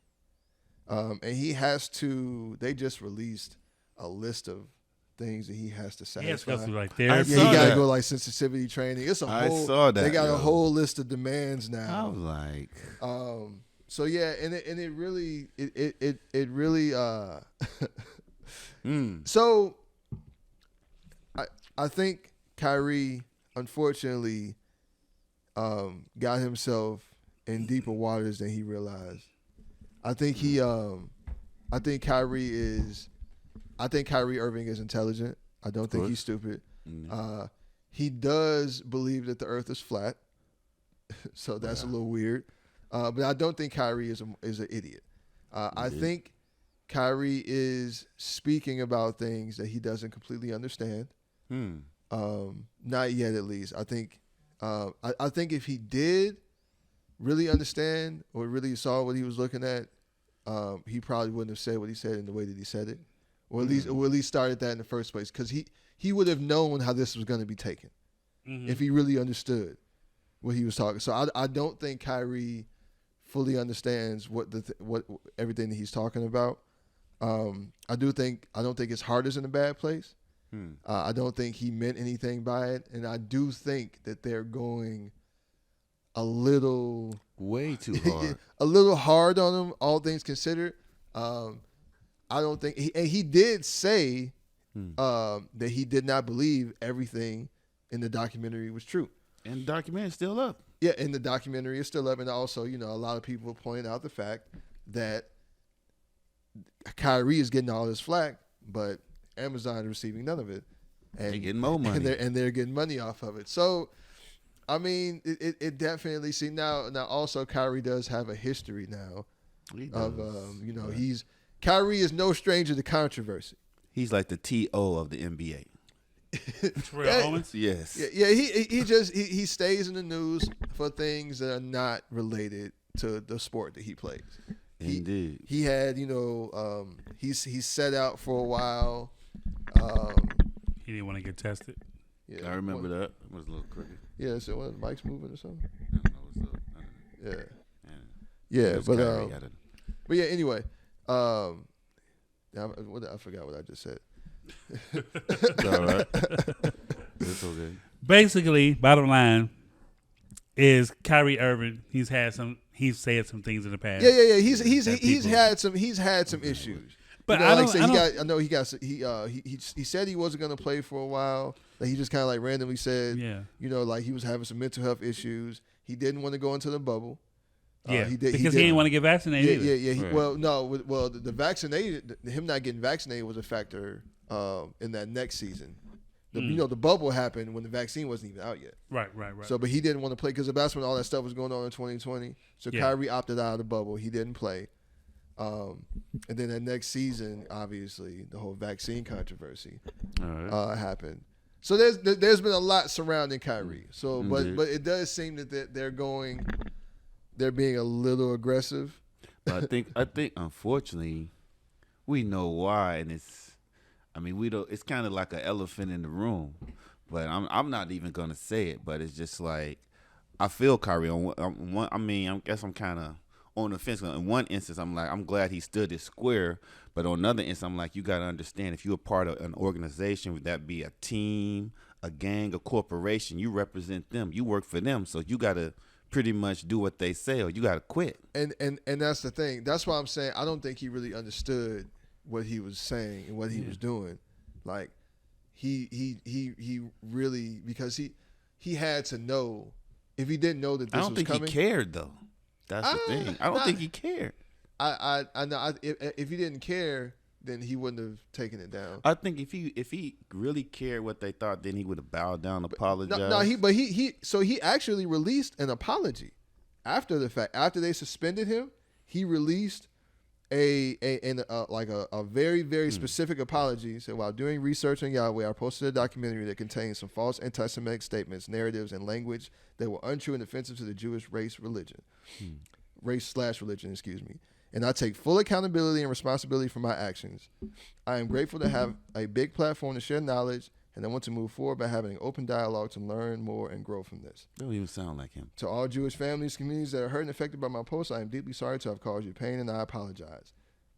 and he has to. They just released a list of things that he has to satisfy. He has to go through like Yeah, therapy. he got to go like sensitivity training. It's a whole. I saw that. They got a whole list of demands now. I was like, so yeah, and it really it really So I think Kyrie unfortunately got himself in deeper waters than he realized. I think Kyrie Irving is intelligent. I don't think he's stupid. He does believe that the earth is flat. So that's a little weird. But I don't think Kyrie is an idiot. I think Kyrie is speaking about things that he doesn't completely understand. Not yet, at least. I think if he did really understand or really saw what he was looking at, he probably wouldn't have said what he said in the way that he said it, or at least started that in the first place, because he would have known how this was going to be taken if he really understood what he was talking. So I don't think Kyrie fully understands what everything that he's talking about. I don't think his heart is in a bad place. I don't think he meant anything by it, and I do think that they're going a little way too hard, a little hard on him, all things considered. I don't think he did say that he did not believe everything in the documentary was true. And the documentary is still up. Yeah, and the documentary is still up, and also, a lot of people point out the fact that Kyrie is getting all this flack, but Amazon is receiving none of it, and they're getting more money, and they're getting money off of it. So, I mean, it definitely. See, now also Kyrie does have a history now of Kyrie is no stranger to controversy. He's like the T.O. of the N.B.A. Terrell Owens? Yes. Yeah. He stays in the news for things that are not related to the sport that he plays. Indeed. He had, he set out for a while. He didn't want to get tested. Yeah, I remember that. It was a little crooked. Yeah, so what, Mike's moving or something? I don't know what's up. Yeah, Kyrie but yeah, anyway, I forgot what I just said. It's all right. It's okay. Basically, bottom line is Kyrie Irving. He's said some things in the past. Yeah. He's had some issues. But he said he wasn't going to play for a while. Like he just kind of like randomly said, like he was having some mental health issues. He didn't want to go into the bubble. Yeah, he didn't want to get vaccinated. Yeah. Right. The vaccinated, him not getting vaccinated was a factor in that next season. The bubble happened when the vaccine wasn't even out yet. Right. So, but he didn't want to play because that's when all that stuff was going on in 2020. So Kyrie opted out of the bubble. He didn't play. And then that next season, obviously, the whole vaccine controversy happened. So there's been a lot surrounding Kyrie. So, but it does seem that they're being a little aggressive. But I think unfortunately, we know why, and we don't. It's kind of like an elephant in the room, but I'm not even gonna say it. But it's just like I feel Kyrie on one. I guess I'm kind of on the fence. In one instance, I'm like, I'm glad he stood his square. But on another instance, I'm like, you got to understand, if you're a part of an organization, would that be a team, a gang, a corporation, you represent them. You work for them. So you got to pretty much do what they say or you got to quit. And that's the thing. That's why I'm saying I don't think he really understood what he was saying and what he was doing. Like he really, because he had to know. If he didn't know that this was coming. I don't think he cared, though. That's the thing. I don't think he cared. I know. If he didn't care, then he wouldn't have taken it down. I think if he really cared what they thought, then he would have bowed down, apologized. He actually released an apology after the fact. After they suspended him, he released a very, very specific apology. He said, while doing research on Yahweh, I posted a documentary that contains some false anti-Semitic statements, narratives, and language that were untrue and offensive to the Jewish race religion. race/religion, and I take full accountability and responsibility for my actions. I am grateful to have a big platform to share knowledge, and I want to move forward by having an open dialogue to learn more and grow from this. Don't even sound like him. To all Jewish families, communities that are hurt and affected by my posts, I am deeply sorry to have caused you pain, and I apologize.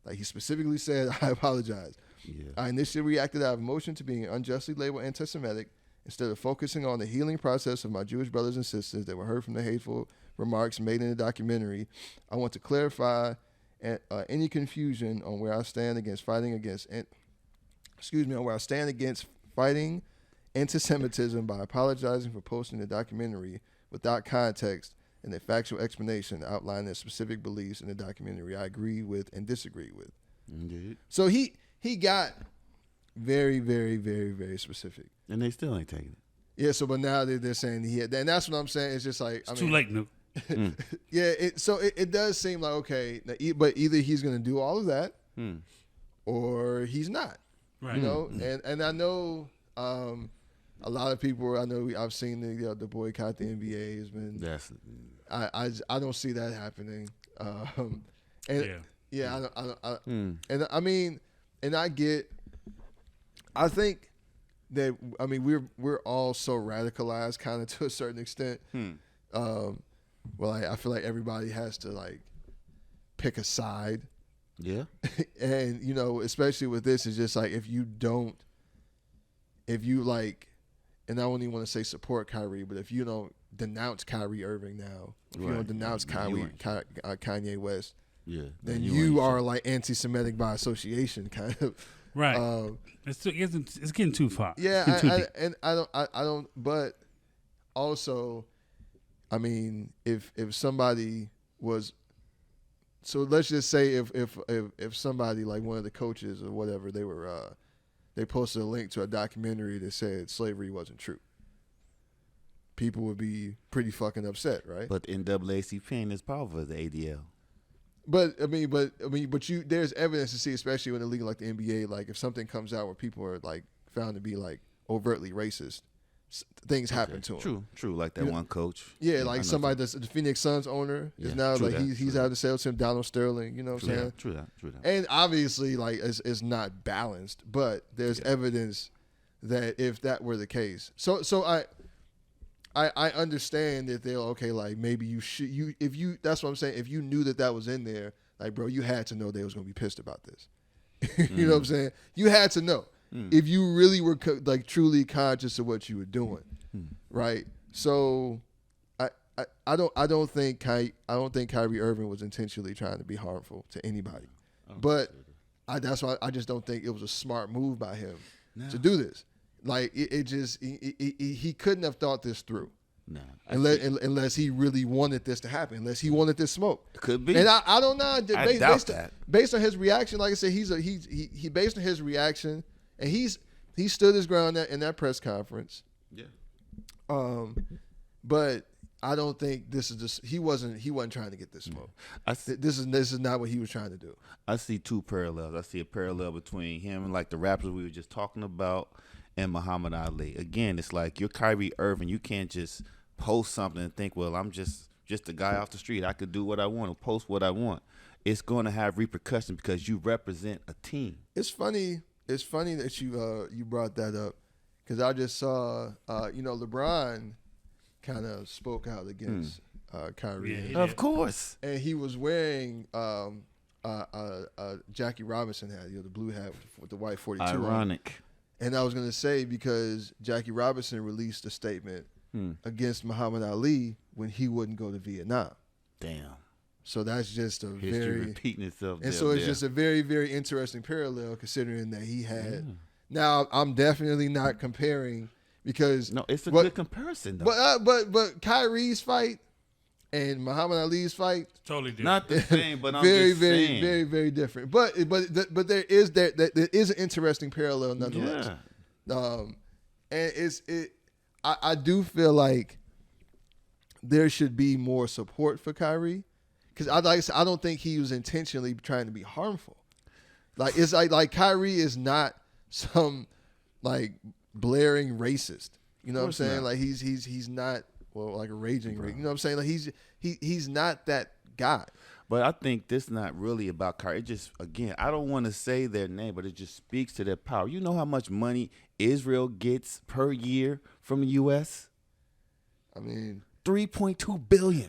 Like he specifically said, I apologize. Yeah. I initially reacted out of emotion to being unjustly labeled anti-Semitic instead of focusing on the healing process of my Jewish brothers and sisters that were hurt from the hateful remarks made in the documentary. I want to clarify any confusion on where I stand against fighting anti-Semitism by apologizing for posting the documentary without context and a factual explanation outlining the specific beliefs in the documentary I agree with and disagree with. Indeed. So he got very, very, very, very specific. And they still ain't taking it. Yeah, so but now they're saying he had, and that's what I'm saying. It's just like, too late, Nuke. Yeah, it does seem like, okay, but either he's going to do all of that or he's not. Right. You know, and I know a lot of people, I've seen the boycott the N.B.A. has been. I don't see that happening. I think that we're all so radicalized kind of to a certain extent. I feel like everybody has to like pick a side. Yeah. And especially with this, it's just like if you like, and I don't even want to say support Kyrie, but if you don't denounce Kyrie Irving now, if you don't denounce Kanye West, then you are like anti-Semitic by association, kind of. Right. It's getting too far. Yeah, I don't. But also, if somebody was, so let's just say if somebody like one of the coaches or whatever, they posted a link to a documentary that said slavery wasn't true, people would be pretty fucking upset, right? But NAACP ain't as powerful as the ADL. But there's evidence to see, especially in a league like the NBA, like if something comes out where people are like found to be like overtly racist, things happen to them. True. Like that one coach. Yeah, like somebody that's the Phoenix Suns owner is now like he's out to sell to him, Donald Sterling. You know what I'm saying? True that. And obviously, like it's not balanced, but there's evidence that if that were the case, so I understand that they're okay. Like maybe that's what I'm saying. If you knew that was in there, like bro, you had to know they was gonna be pissed about this. You know what I'm saying? You had to know if you really were like truly conscious of what you were doing, right? So I don't think Kyrie Irving was intentionally trying to be harmful to anybody, but that's why I just don't think it was a smart move by him to do this. Like he couldn't have thought this through. No, unless he really wanted this to happen, unless he wanted this smoke. Could be. And I don't know. I doubt that. Based on his reaction, like I said, he based on his reaction, and he stood his ground in that press conference. Yeah. But I don't think this is just he wasn't trying to get this smoke. This is not what he was trying to do. I see two parallels. I see a parallel between him and like the rappers we were just talking about, and Muhammad Ali. Again, it's like you're Kyrie Irving. You can't just post something and think, well, I'm just a guy off the street. I could do what I want or post what I want. It's going to have repercussions because you represent a team. It's funny that you brought that up because I just saw LeBron kind of spoke out against Kyrie. Yeah, of course. And he was wearing Jackie Robinson hat, the blue hat with the white 42. Ironic. And I was going to say, because Jackie Robinson released a statement against Muhammad Ali when he wouldn't go to Vietnam. Damn. So that's just a history repeating itself. And so it's just a very, very interesting parallel considering that he had. Yeah. Now, I'm definitely not comparing because. No, it's a good comparison, though. But Kyrie's fight and Muhammad Ali's fight. Totally different. Not the same, but I'm very, just very, saying. very, very different. But there is an interesting parallel nonetheless. Yeah. And I do feel like there should be more support for Kyrie because I don't think he was intentionally trying to be harmful. Like it's like Kyrie is not some like blaring racist. You know what I'm saying? Like he's not like a raging racist. You know what I'm saying? Like he's not that guy. But I think this not really about Kyrie. It just, again, I don't want to say their name, but it just speaks to their power. You know how much money Israel gets per year from the U.S.? I mean, $3.2 billion.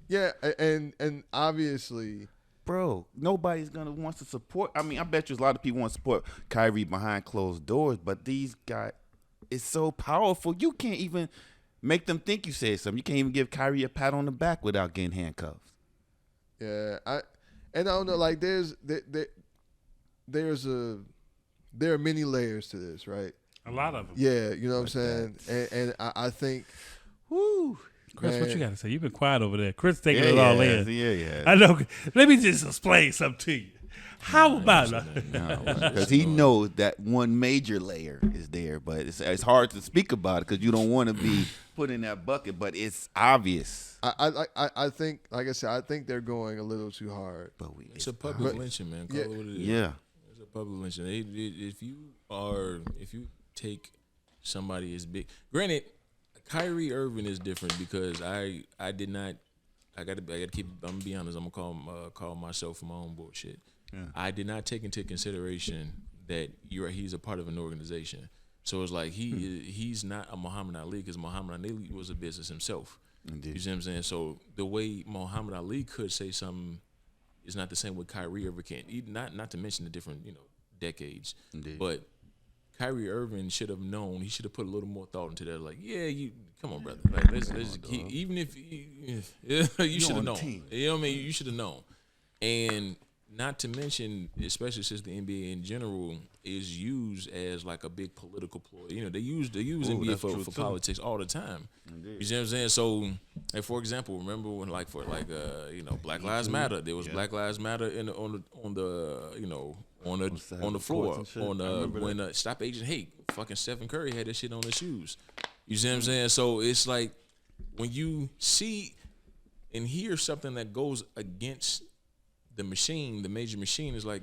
Yeah, and obviously, bro, nobody's gonna want to support. I mean, I bet you a lot of people want to support Kyrie behind closed doors, but these guys, it's so powerful. You can't even make them think you said something. You can't even give Kyrie a pat on the back without getting handcuffs. Yeah, I don't know. Like, there are many layers to this, right? A lot of them. Yeah, you know what I'm saying. And I think, whoo, Chris, man, what you got to say? You've been quiet over there. Chris taking it all in. Yeah. I know. Let me just explain something to you. How about because he knows that one major layer is there, but it's hard to speak about it because you don't want to be put in that bucket. But it's obvious. I think, like I said, I think they're going a little too hard. But it's a public lynching, man. Call it what it is. Yeah, it's a public lynching. If you take somebody as big, granted, Kyrie Irving is different because I gotta keep. I'm gonna be honest. I'm gonna call myself for my own bullshit. Yeah. I did not take into consideration that he's a part of an organization. So it's like he's not a Muhammad Ali because Muhammad Ali was a business himself. Indeed. You see what I'm saying? So the way Muhammad Ali could say something is not the same way Kyrie Irving can. Not to mention the different decades. Indeed. But Kyrie Irving should have known. He should have put a little more thought into that. Like, come on, brother. Like, even if you should have known. You know what I mean? You should have known. And not to mention, especially since the NBA in general is used as like a big political ploy. They use NBA for politics all the time. Indeed. You see what I'm saying? So, like, for example, remember when Black Lives Matter? There was Black Lives Matter on the floor when Stop Agent Hate. Fucking Stephen Curry had that shit on his shoes. You see what I'm saying? So it's like when you see and hear something that goes against the machine, the major machine, is like,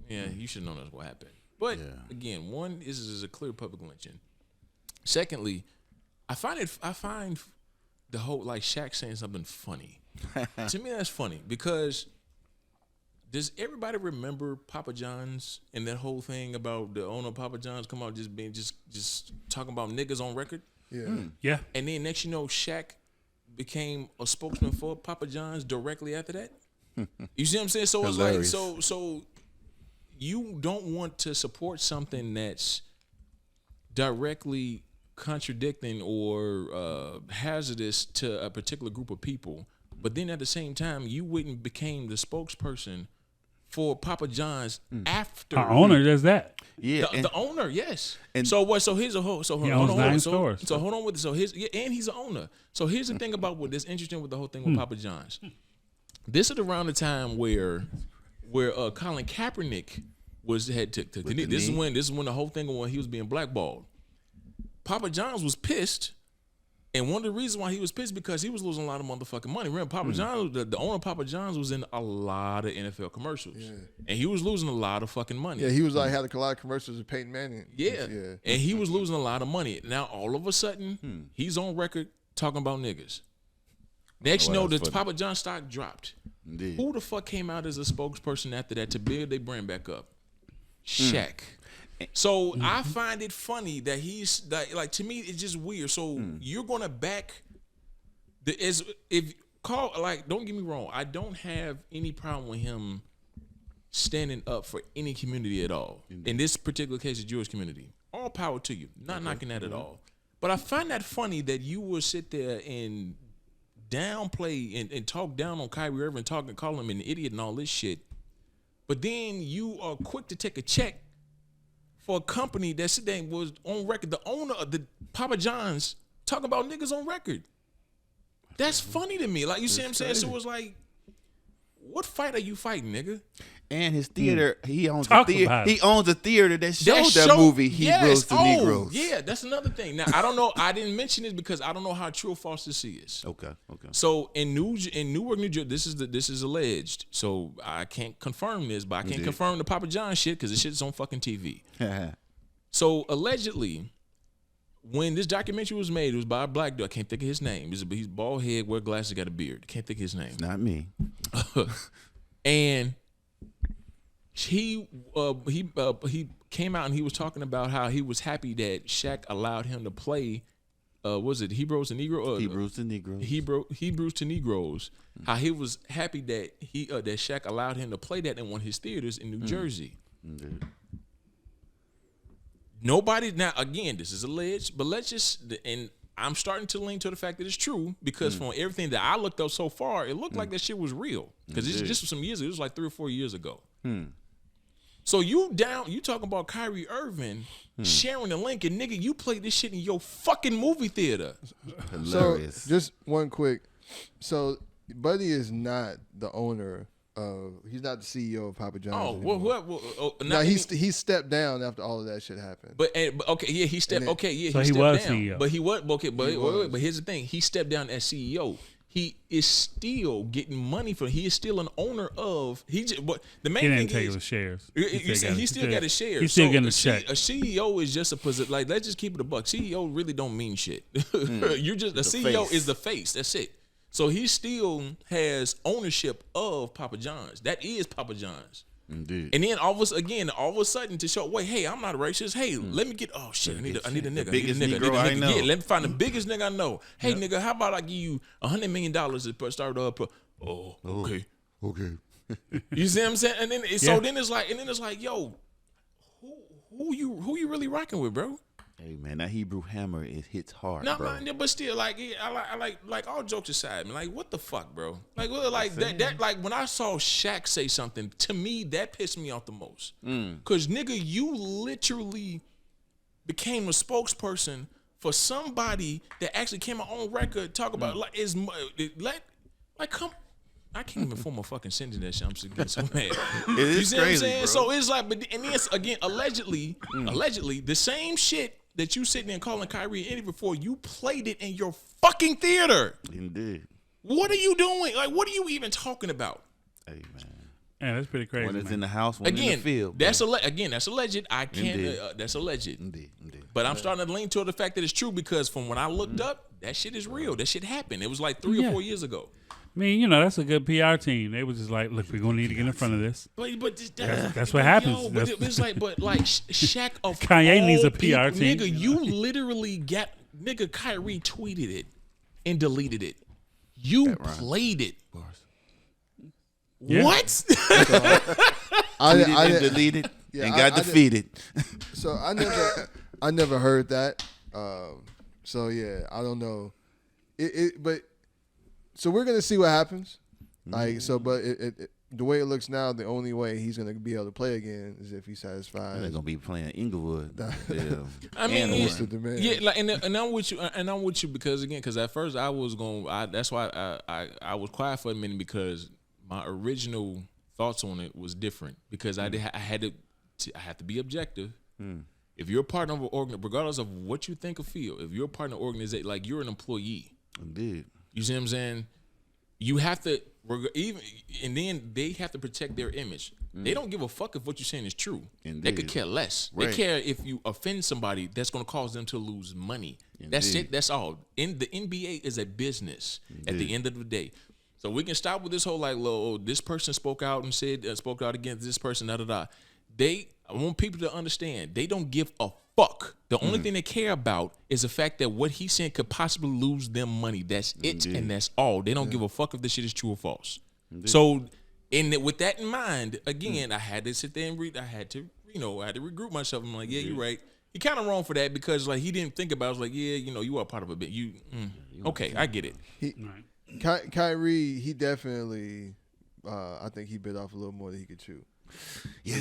you should know that's what happened. But again, one is a clear public lynching. Secondly, I find the whole like Shaq saying something funny. To me, that's funny because does everybody remember Papa John's and that whole thing about the owner of Papa John's come out just talking about niggas on record? Yeah. Yeah. And then next Shaq became a spokesman for Papa John's directly after that. You see what I'm saying? So hilarious. It's like so you don't want to support something that's directly contradicting or hazardous to a particular group of people, but then at the same time you wouldn't became the spokesperson for Papa John's after our owner does that. Yeah, the owner, yes. And so what? So here's a whole. So he owns 9 stores. So hold on with it. So and he's the owner. So here's the thing about what that's interesting with the whole thing with Papa John's. This is around the time where Colin Kaepernick had took the knee. This is when the whole thing when he was being blackballed. Papa John's was pissed, and one of the reasons why he was pissed because he was losing a lot of motherfucking money. Remember, Papa John's, the owner of Papa John's was in a lot of NFL commercials, and he was losing a lot of fucking money. Yeah, he was like had a lot of commercials with Peyton Manning. Yeah, and he was losing a lot of money. Now all of a sudden, he's on record talking about niggas. Next, the Papa John stock dropped. Indeed. Who the fuck came out as a spokesperson after that to build their brand back up? Shaq. So I find it funny that he's like to me it's just weird. So you're gonna back don't get me wrong, I don't have any problem with him standing up for any community at all. Indeed. In this particular case, the Jewish community. All power to you. Not knocking that at all. But I find that funny that you will sit there and downplay and talk down on Kyrie Irving, call him an idiot and all this shit. But then you are quick to take a check for a company that was on record. The owner of the Papa John's talking about niggas on record. That's funny to me. Like, you see what I'm saying? So it's like, what fight are you fighting, nigga? And his theater, he owns a theater. He owns a theater that showed that movie. He Bros to Negroes. Yeah, that's another thing. Now I don't know. I didn't mention this because I don't know how true or false this is. Okay. So in Newark, New Jersey, this is alleged. So I can't confirm this, but I can't confirm the Papa John shit because the shit's on fucking TV. So allegedly, when this documentary was made, it was by a black dude. I can't think of his name. He's bald head, wear glasses, got a beard. Can't think of his name. It's not me. And he came out and he was talking about how he was happy that Shaq allowed him to play. Was it Hebrews to Negroes? Hebrews to Negroes. Hebrews to Negroes. How he was happy that that Shaq allowed him to play that in one of his theaters in New Jersey. Indeed. Nobody now. Again, this is alleged, but let's just and I'm starting to lean to the fact that it's true because from everything that I looked up so far, it looked like that shit was real. Because this was some years ago. It was like 3 or 4 years ago. So you talking about Kyrie Irving sharing the link, and nigga, you played this shit in your fucking movie theater. Hilarious. So just one quick. So Buddy is not the owner he's not the CEO of Papa John's. Now he stepped down after all of that shit happened. But okay, yeah, he stepped. Okay, yeah, so he stepped was down. CEO. But he was okay. But here's the thing: he stepped down as CEO. He is still getting money for. He is still an owner of. But the main he thing didn't take is his shares. He still got his shares. He's still getting a check. A CEO is just a position. Like, let's just keep it a buck. CEO really don't mean shit. You're just the CEO is the face. That's it. So he still has ownership of Papa John's. That is Papa John's. Indeed. And then all of a sudden to show, wait, hey, I'm not a racist. Hey, let me get. Oh shit, I need a nigga. Biggest I need a Negro I know. Yeah, let me find the biggest nigga I know. Hey, nigga, how about I give you $100 million to start up? Oh, okay. You see what I'm saying? And then then it's like, yo, who you really rocking with, bro? Hey man, that Hebrew hammer hits hard, no, bro. Man, but still, like, I like all jokes aside, man. Like, what the fuck, bro? Like, that like when I saw Shaq say something to me, that pissed me off the most. Cause nigga, you literally became a spokesperson for somebody that actually came out on record talk about come. I can't even form a fucking sentence that shit. I'm just getting so mad. It is you see crazy, what I'm saying? bro. So it's like, and then again, allegedly, the same shit that you sitting there calling Kyrie Irving before, you played it in your fucking theater. Indeed. What are you doing? Like, what are you even talking about? Hey man. Yeah, that's pretty crazy. One is man. in the house, one in the field. That's alleged. I can't. That's alleged. Indeed. But I'm starting to lean toward the fact that it's true because from when I looked up, that shit is real. That shit happened. It was like 3 or 4 years ago. I mean, that's a good PR team. They was just like, look, we're gonna need to get in front of this. But that's what happens. Yo, but it's like, Shaq of Kanye all needs a people, PR team. Nigga, you literally got Kyrie tweeted it and deleted it. You played it. Yeah. What? I didn't delete it and got defeated. So I never heard that. So yeah, I don't know. But so we're gonna see what happens. Like so, but the way it looks now, the only way he's gonna be able to play again is if he's satisfied. They're gonna be playing Inglewood. I mean, what's the demand? yeah, like, and I'm with you, because at first I was going. That's why I was quiet for a minute because my original thoughts on it was different because I had to be objective. If you're a part of an organization, regardless of what you think or feel, if you're a part of an organization, like you're an employee. Indeed. You see what I'm saying? You have to and then they have to protect their image. They don't give a fuck if what you're saying is true. Indeed. They could care less. Right. They care if you offend somebody that's going to cause them to lose money. Indeed. That's it. That's all. The N.B.A. is a business at the end of the day. So we can stop with this whole this person spoke out and spoke out against this person. I want people to understand they don't give a fuck. The only thing they care about is the fact that what he's saying could possibly lose them money. That's it, and that's all. They don't give a fuck if this shit is true or false. Indeed. So, with that in mind, again, I had to sit there and read. I had to regroup myself. I'm like, yeah, you're right. He kind of wrong for that because he didn't think about it. I was like, yeah, you are part of a bit. Okay, I get it. Kyrie, he definitely, I think he bit off a little more than he could chew. Yeah.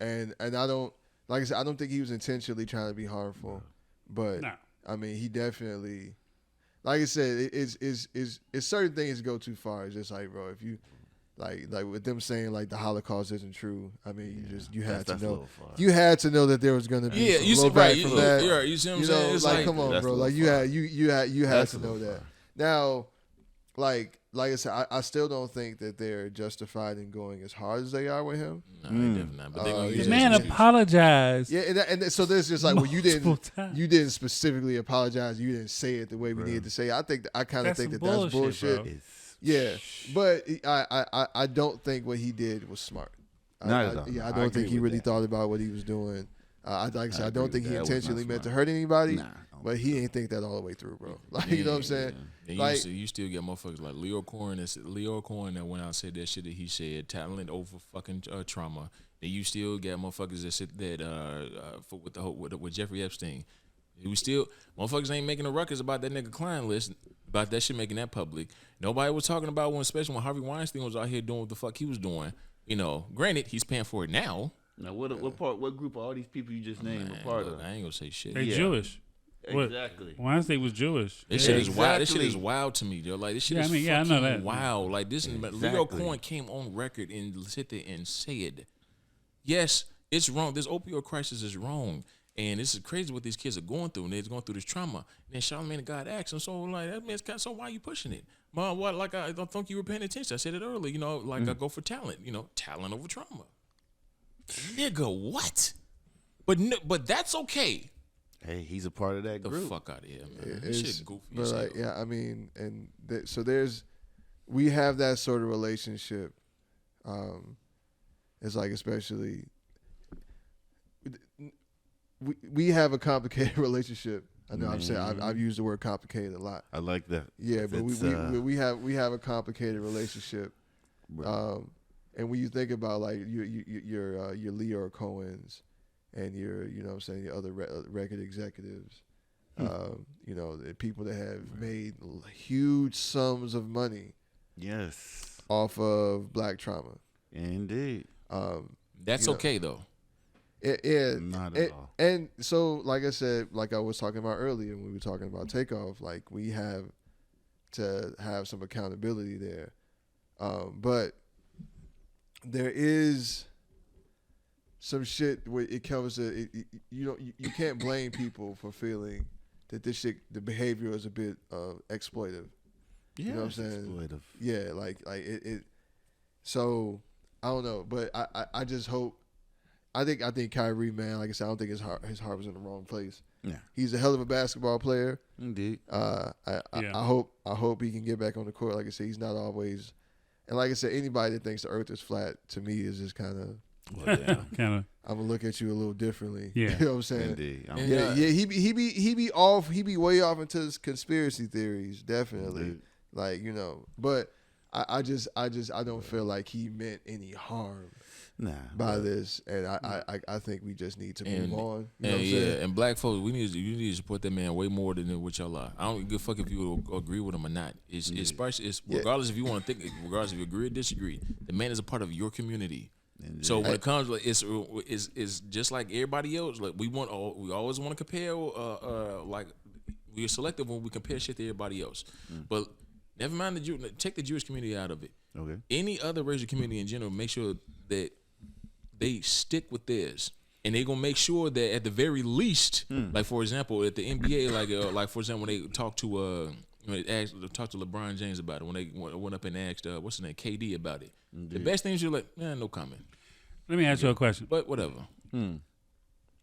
And I don't, like I said, I don't think he was intentionally trying to be harmful, but I mean, he definitely, like I said, it's certain things go too far. It's just like, bro, if you, like with them saying like the Holocaust isn't true, I mean, you had to know that there was going to be some blowback from that. Yeah, you see what I'm saying? It's like, come on, bro, like you had to know that. Now, like like I said, I still don't think that they're justified in going as hard as they are with him. No, they definitely not. But they gonna use The man apologized. Yeah, and so there's just like, well, you times. didn't specifically apologize. You didn't say it the way we needed to say it. I kind of think that's bullshit. Yeah, but I don't think what he did was smart. Not at all. Yeah, I don't think he really thought about what he was doing. Like I said, I don't think he intentionally meant to hurt anybody. But he ain't think that all the way through, bro. Like, you know what I'm saying? And like, you still get motherfuckers like Leo Cohen that went out and said that shit that he said, talent over fucking trauma. And you still get motherfuckers that said that with Jeffrey Epstein. We still motherfuckers ain't making a ruckus about that nigga client list, about that shit making that public. Nobody was talking about especially when Harvey Weinstein was out here doing what the fuck he was doing. You know, granted, he's paying for it now. Now, what group of all these people you just named a part of? I ain't gonna say shit. They Jewish. Exactly. Weinstein was Jewish. This shit is wild. This shit is wild to me, yo. Like this shit is fucking I know that. Wild. Like this, Leo Cohen came on record and sit there and said, "Yes, it's wrong. This opioid crisis is wrong, and this is crazy what these kids are going through, and they're going through this trauma." And then Charlamagne the God asked him, "So like that means so why are you pushing it?" Well, what? Like I don't think you were paying attention. I said it earlier. You know, like I go for talent. You know, talent over trauma. Nigga, what? But that's okay. Hey, he's a part of that group. The fuck out of here, man. This shit goofy. But like, yeah, I mean, and so we have that sort of relationship. It's like, especially, we have a complicated relationship. I know I've used the word complicated a lot. I like that. Yeah, but we have a complicated relationship. And when you think about like your Leo Cohens and your, you know what I'm saying, your other record executives, you know, the people that have made huge sums of money, off of black trauma. Indeed. That's okay though. Not at all. And so, like I said, like I was talking about earlier when we were talking about Takeoff, like we have to have some accountability there. But there is some shit where it comes to you can't blame people for feeling that this shit, the behavior is a bit exploitive. Yeah, you know what I'm saying? Exploitive. Yeah, like it. So I don't know, but I just hope. I think Kyrie, man, like I said, I don't think his heart was in the wrong place. Yeah, he's a hell of a basketball player. Indeed. I hope he can get back on the court. Like I said, he's not always. And like I said, anybody that thinks the earth is flat, to me, is just kind of. I'm gonna look at you a little differently. Yeah, you know what I'm saying. Indeed. He be off. He be way off into his conspiracy theories, definitely. Indeed. Like, you know, but I don't feel like he meant any harm. By this, and I think we just need to move on. You know what I'm saying? And black folks, you need to support that man way more than what y'all are. I don't give a fuck if you agree with him or not. It's regardless if you want to think, regardless if you agree or disagree. The man is a part of your community. Indeed. So when it comes, like it's just like everybody else. Like we always want to compare. Like we're selective when we compare shit to everybody else. But never mind take the Jewish community out of it. Okay. Any other racial community in general, make sure that they stick with theirs, and they're gonna make sure that at the very least, like for example, at the N.B.A, like for example, when they talk to LeBron James about it, when they went up and asked what's his name, KD about it, the best thing is you're like, no comment. Let me ask you a question. But whatever.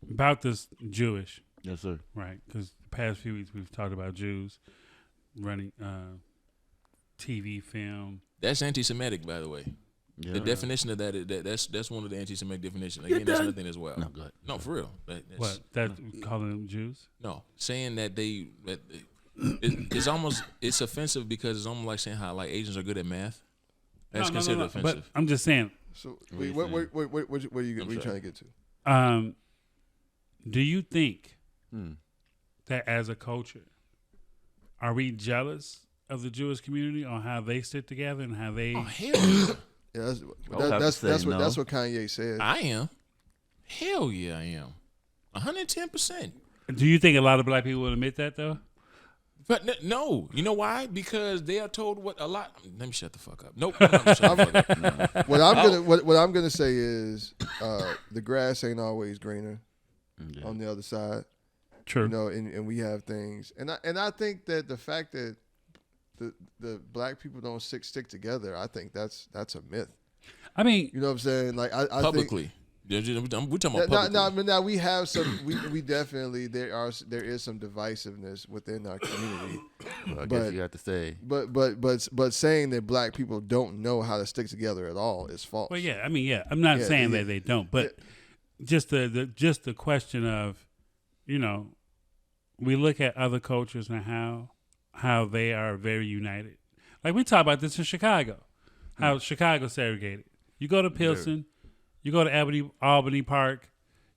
About this Jewish. Yes, sir. Right, because the past few weeks we've talked about Jews running TV, film. That's anti-Semitic, by the way. Yeah. The definition of that's one of the anti-Semitic definitions. Again, that's another thing as well. No, go ahead. No, for real. Calling them Jews? No, saying that it's offensive because it's almost like saying how like Asians are good at math. That's considered offensive. But I'm just saying. So wait, what are you trying to get to? Do you think that as a culture, are we jealous of the Jewish community on how they sit together and how they? Oh hell yeah! That's what Kanye said. I am. Hell yeah, I am. 110%. Do you think a lot of black people will admit that though? But no, you know why? Because they are told what a lot. Let me shut the fuck up. Nope. What I'm gonna say is, the grass ain't always greener on the other side. True. You know, and we have things, and I think that the fact that the black people don't stick together, I think that's a myth. I mean, you know what I'm saying? Like I publicly. Think, we're talking about publicly. Now we have some. We definitely there is some divisiveness within our community. I guess you have to say. But saying that black people don't know how to stick together at all is false. Well, yeah. I mean, yeah. I'm not saying that they don't, but just the question of, we look at other cultures and how they are very united. Like we talk about this in Chicago, how Chicago's segregated. You go to Pilsen. You go to Albany Park,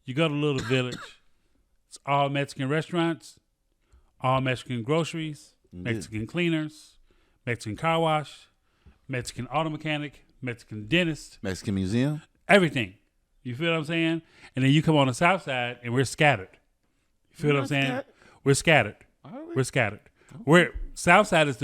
you go to Little Village. It's all Mexican restaurants, all Mexican groceries, Mexican cleaners, Mexican car wash, Mexican auto mechanic, Mexican dentist, Mexican museum, everything. You feel what I'm saying? And then you come on the south side and we're scattered. You feel what I'm saying? We're scattered. We're scattered. South side is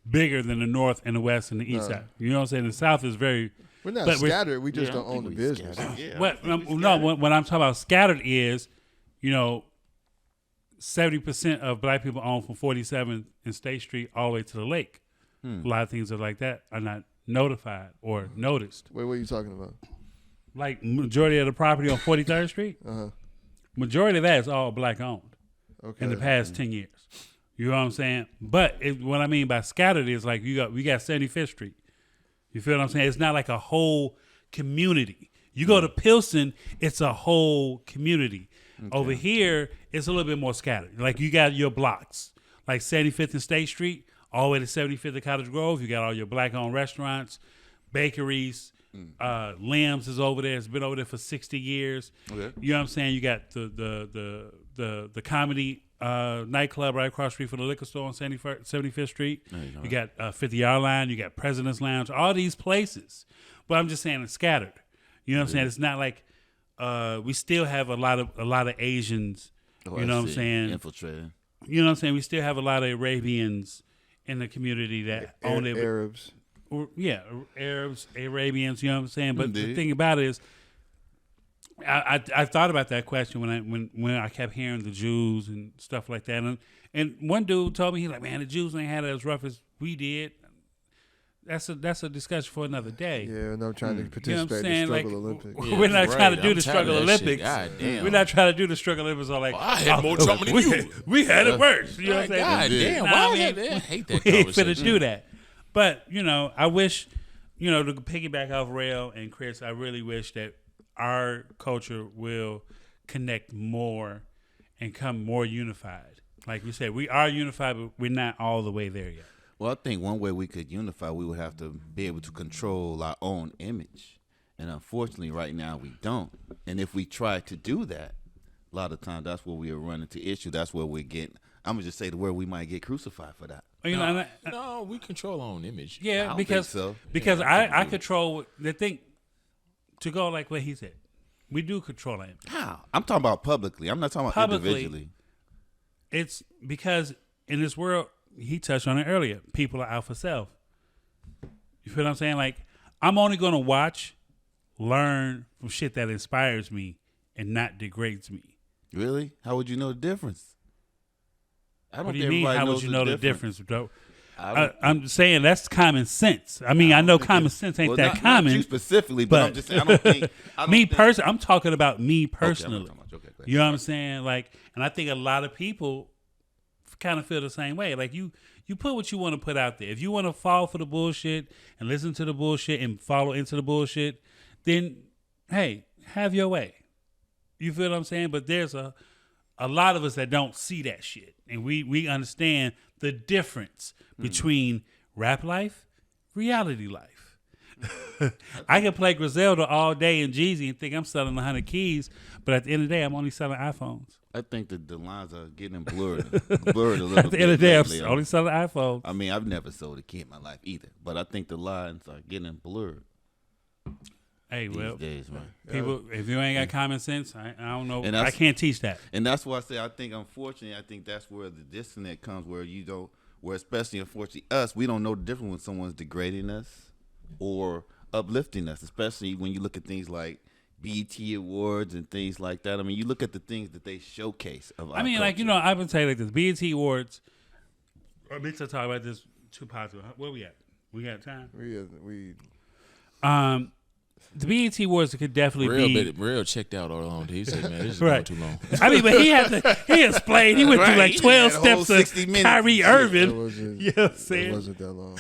bigger than the north and the west and the east side. You know what I'm saying? The south is very... We're not scattered. We just don't own the business. Yeah, what I'm talking about scattered is, 70% of black people own from 47th and State Street all the way to the lake. A lot of things like that are not notified or noticed. Wait, what are you talking about? Like majority of the property on 43rd Street, majority of that is all black owned in the past 10 years. You know what I'm saying? But what I mean by scattered is like we got 75th Street. You feel what I'm saying? It's not like a whole community. You go to Pilsen, it's a whole community. Okay. Over here, it's a little bit more scattered. Like you got your blocks, like 75th and State Street, all the way to 75th and Cottage Grove. You got all your black-owned restaurants, bakeries. Limbs is over there. It's been over there for 60 years. Okay. You know what I'm saying? You got the comedy nightclub right across the street from the liquor store on 75th Street. You got 50-Yard Line. You got President's Lounge. All these places. But I'm just saying it's scattered. You know what I'm saying? It's not like we still have a lot of Asians. You know what I'm saying? Infiltrated. You know what I'm saying? We still have a lot of Arabians in the community that own it. Arabs. Arabs, Arabians. You know what I'm saying? But the thing about it is, I thought about that question when I kept hearing the Jews and stuff like that, and one dude told me, he's like, man, the Jews ain't had it as rough as we did. That's a discussion for another day. Yeah, we're not trying to participate in the Struggle Olympics. We're not trying to do the Struggle Olympics. We're not trying to do the Struggle Olympics. All like, I had more trouble than you. We had it worse. You know what I'm saying? God damn, I hate that conversation. We ain't finna do that. But I wish, to piggyback off RELL and Chris, I really wish that our culture will connect more and come more unified. Like we said, we are unified, but we're not all the way there yet. Well, I think one way we could unify, we would have to be able to control our own image. And unfortunately, right now, we don't. And if we try to do that, a lot of times that's where we are running into issue. That's where we're getting, I'm going to just say the word, we might get crucified for that. No, we control our own image. Yeah, because I control the thing, to go like what he said. We do control our image. How? I'm talking about publicly. I'm not talking about individually. It's because in this world, he touched on it earlier, people are out for self. You feel what I'm saying? Like, I'm only going to watch, learn from shit that inspires me and not degrades me. Really? How would you know the difference? What do you mean, how would you know the difference, bro? I'm saying that's common sense. I mean, I know common sense ain't that common. Not you specifically, but I'm just saying, I don't think... I'm talking about me personally. Okay, you know what I'm saying? Like, and I think a lot of people kind of feel the same way. Like, you put what you want to put out there. If you want to fall for the bullshit and listen to the bullshit and follow into the bullshit, then, hey, have your way. You feel what I'm saying? But there's a lot of us that don't see that shit. And we understand the difference between rap life, reality life. I can play Griselda all day in Jeezy and think I'm selling 100 keys, but at the end of the day, I'm only selling iPhones. I think that the lines are getting blurred a little bit. At the end of the day, I'm only selling iPhones. I mean, I've never sold a key in my life either, but I think the lines are getting blurred. Hey, these days, man. People, if you ain't got common sense, I don't know. I can't teach that. And that's why I say, I think, unfortunately, I think that's where the disconnect comes, where especially, unfortunately, us, we don't know the difference when someone's degrading us or uplifting us, especially when you look at things like BET Awards and things like that. I mean, you look at the things that they showcase of our culture. I've been saying like this, BET Awards, I meant to talk about this Too positive. Where we at? We got time. We. The BET Awards could definitely be. Real checked out all along. He said, "Man, this is going too long." I mean, but he explained. He went through like 12 steps of Kyrie Irving. You know what I'm saying? It wasn't that long.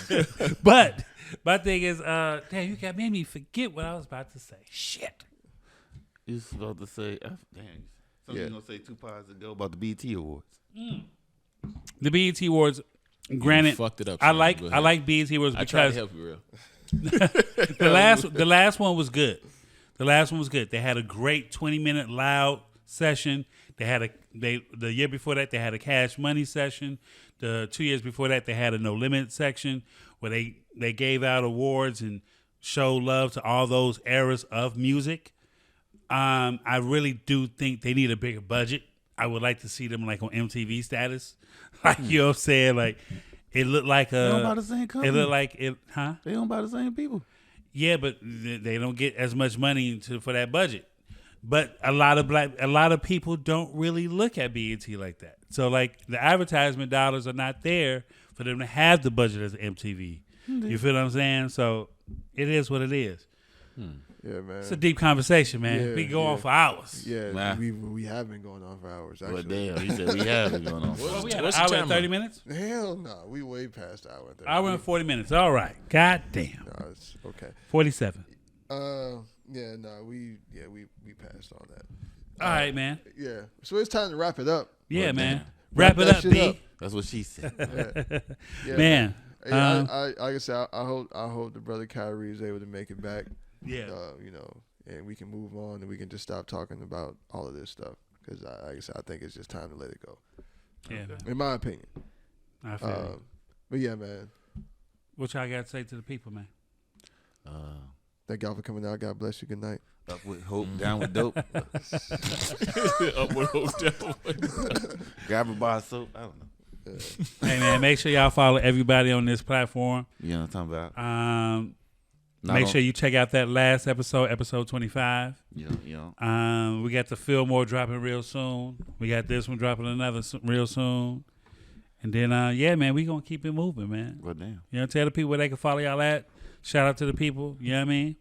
But my thing is, damn, you got made me forget what I was about to say. Shit. You was about to say, dang, something you gonna say 2 pods ago about the BET Awards. The BET Awards, granted, fucked it up. I like BET Awards because I tried to help you, real. the last one was good. The last one was good. They had a great 20-minute loud session. They had the year before that they had a Cash Money session. The 2 years before that they had a No Limit section where they gave out awards and showed love to all those eras of music. I really do think they need a bigger budget. I would like to see them like on MTV status. Like, you know what I'm saying? Like, it looked like They owned by the same company. It looked like it, huh? They owned by the same people. Yeah, but they don't get as much money for that budget. But a lot of people don't really look at BET like that. So like the advertisement dollars are not there for them to have the budget as MTV. Mm-hmm. You feel what I'm saying? So it is what it is. Yeah, man. It's a deep conversation, man. Yeah, we go on for hours. Yeah, nah. we have been going on for hours, actually. But damn, you said we have been going on. Well, we had an hour and 30 minutes? Hell no. We way past hour and 30. Hour and 40 minutes. All right. God damn. No, it's okay. 47. Yeah, no, we passed all that. All right, man. Yeah. So it's time to wrap it up. Yeah, Well, man. damn. Wrap it that up, shit B. up. That's what she said. Yeah, Man. Hey, like I said, I hope the brother Kyrie is able to make it back. Yeah. And we can move on and we can just stop talking about all of this stuff because, like I said, I think it's just time to let it go. Yeah, man. In my opinion. I feel you. But yeah, man. What y'all got to say to the people, man? Thank y'all for coming out. God bless you. Good night. Up with hope, down with dope. Up with hope, down with Grab a bar of soap. I don't know. Hey, man, make sure y'all follow everybody on this platform. You know what I'm talking about? Make sure you check out that last episode 25. You know. We got the Fillmore dropping real soon. We got this one dropping real soon. And then, yeah, man, we going to keep it moving, man. Well, damn. You know, tell the people where they can follow y'all at. Shout out to the people. You know what I mean?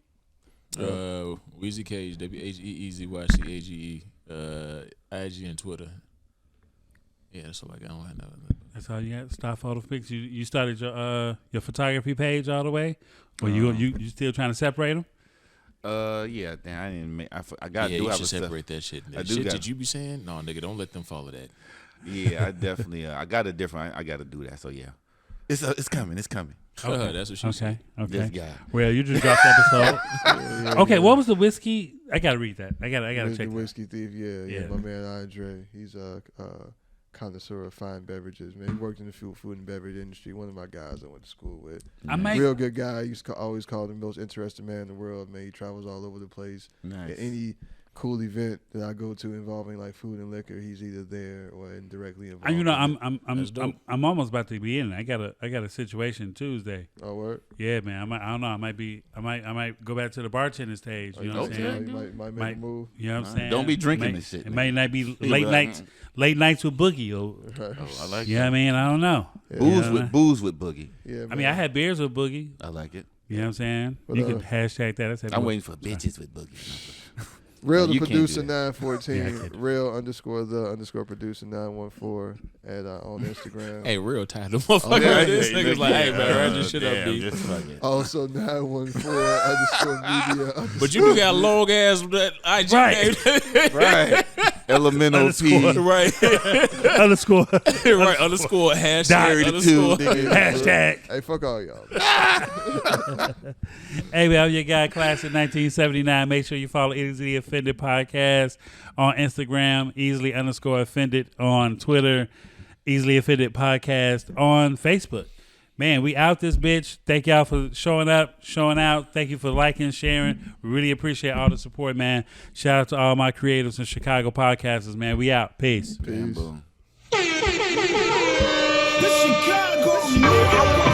Weezy Cage, WHEEZYCAGE, IG and Twitter. Yeah, that's all I got. I don't have nothing. That's all you got. Star Photo Fix. You started your photography page all the way, or you still trying to separate them? Yeah. Damn, I didn't. I got to do. You should separate that shit. That shit that you be saying, no, nigga, don't let them follow that. Yeah, I definitely. I got a different. I got to do that. So yeah, it's coming. It's coming. Okay. That's what she said. Okay. This guy. Well, you just dropped the episode. Okay, what was the whiskey? I gotta read that. I gotta check The that. Whiskey Thief. Yeah. My man Andre. He's a connoisseur of fine beverages. Man, he worked in the food and beverage industry. One of my guys I went to school with. Real good guy. I used to always call him the most interesting man in the world. Man, he travels all over the place. Nice. At any cool event that I go to involving like food and liquor, he's either there or indirectly involved. You know, dope. I'm almost about to be in. I got a situation Tuesday. Oh, word? Yeah, man. I don't know. I might go back to the bartending stage. You know what I'm saying? You might make a move. You know what I'm saying? Don't be drinking this shit. It might not be late nights with Boogie. Or, I like you know what I mean? I don't know. Booze with Boogie. Yeah, man. I mean, I had beers with Boogie. I like it. You know what I'm saying? But, you can hashtag that. I'm waiting for bitches with Boogie. Real No, the you can't do producer that. 914. Real _producer 914 at on Instagram. Hey, real tired of motherfucker. This nigga's like, hey, man, write this shit up, B. Also 914 _media. But you do got long ass IG name. Right. Elemental P. Right. Underscore. Right. Underscore. Hashtag. Underscore. Hashtag. Hey, fuck all y'all. Hey, man, I'm your guy, Class of 1979. Make sure you follow Easily Offended Podcast on Instagram, Easily _offended on Twitter, Easily Offended Podcast on Facebook. Man, we out this bitch. Thank y'all for showing up, showing out. Thank you for liking, sharing. We really appreciate all the support, man. Shout out to all my creatives and Chicago podcasters, man. We out. Peace. Boom. The Chicago nigga.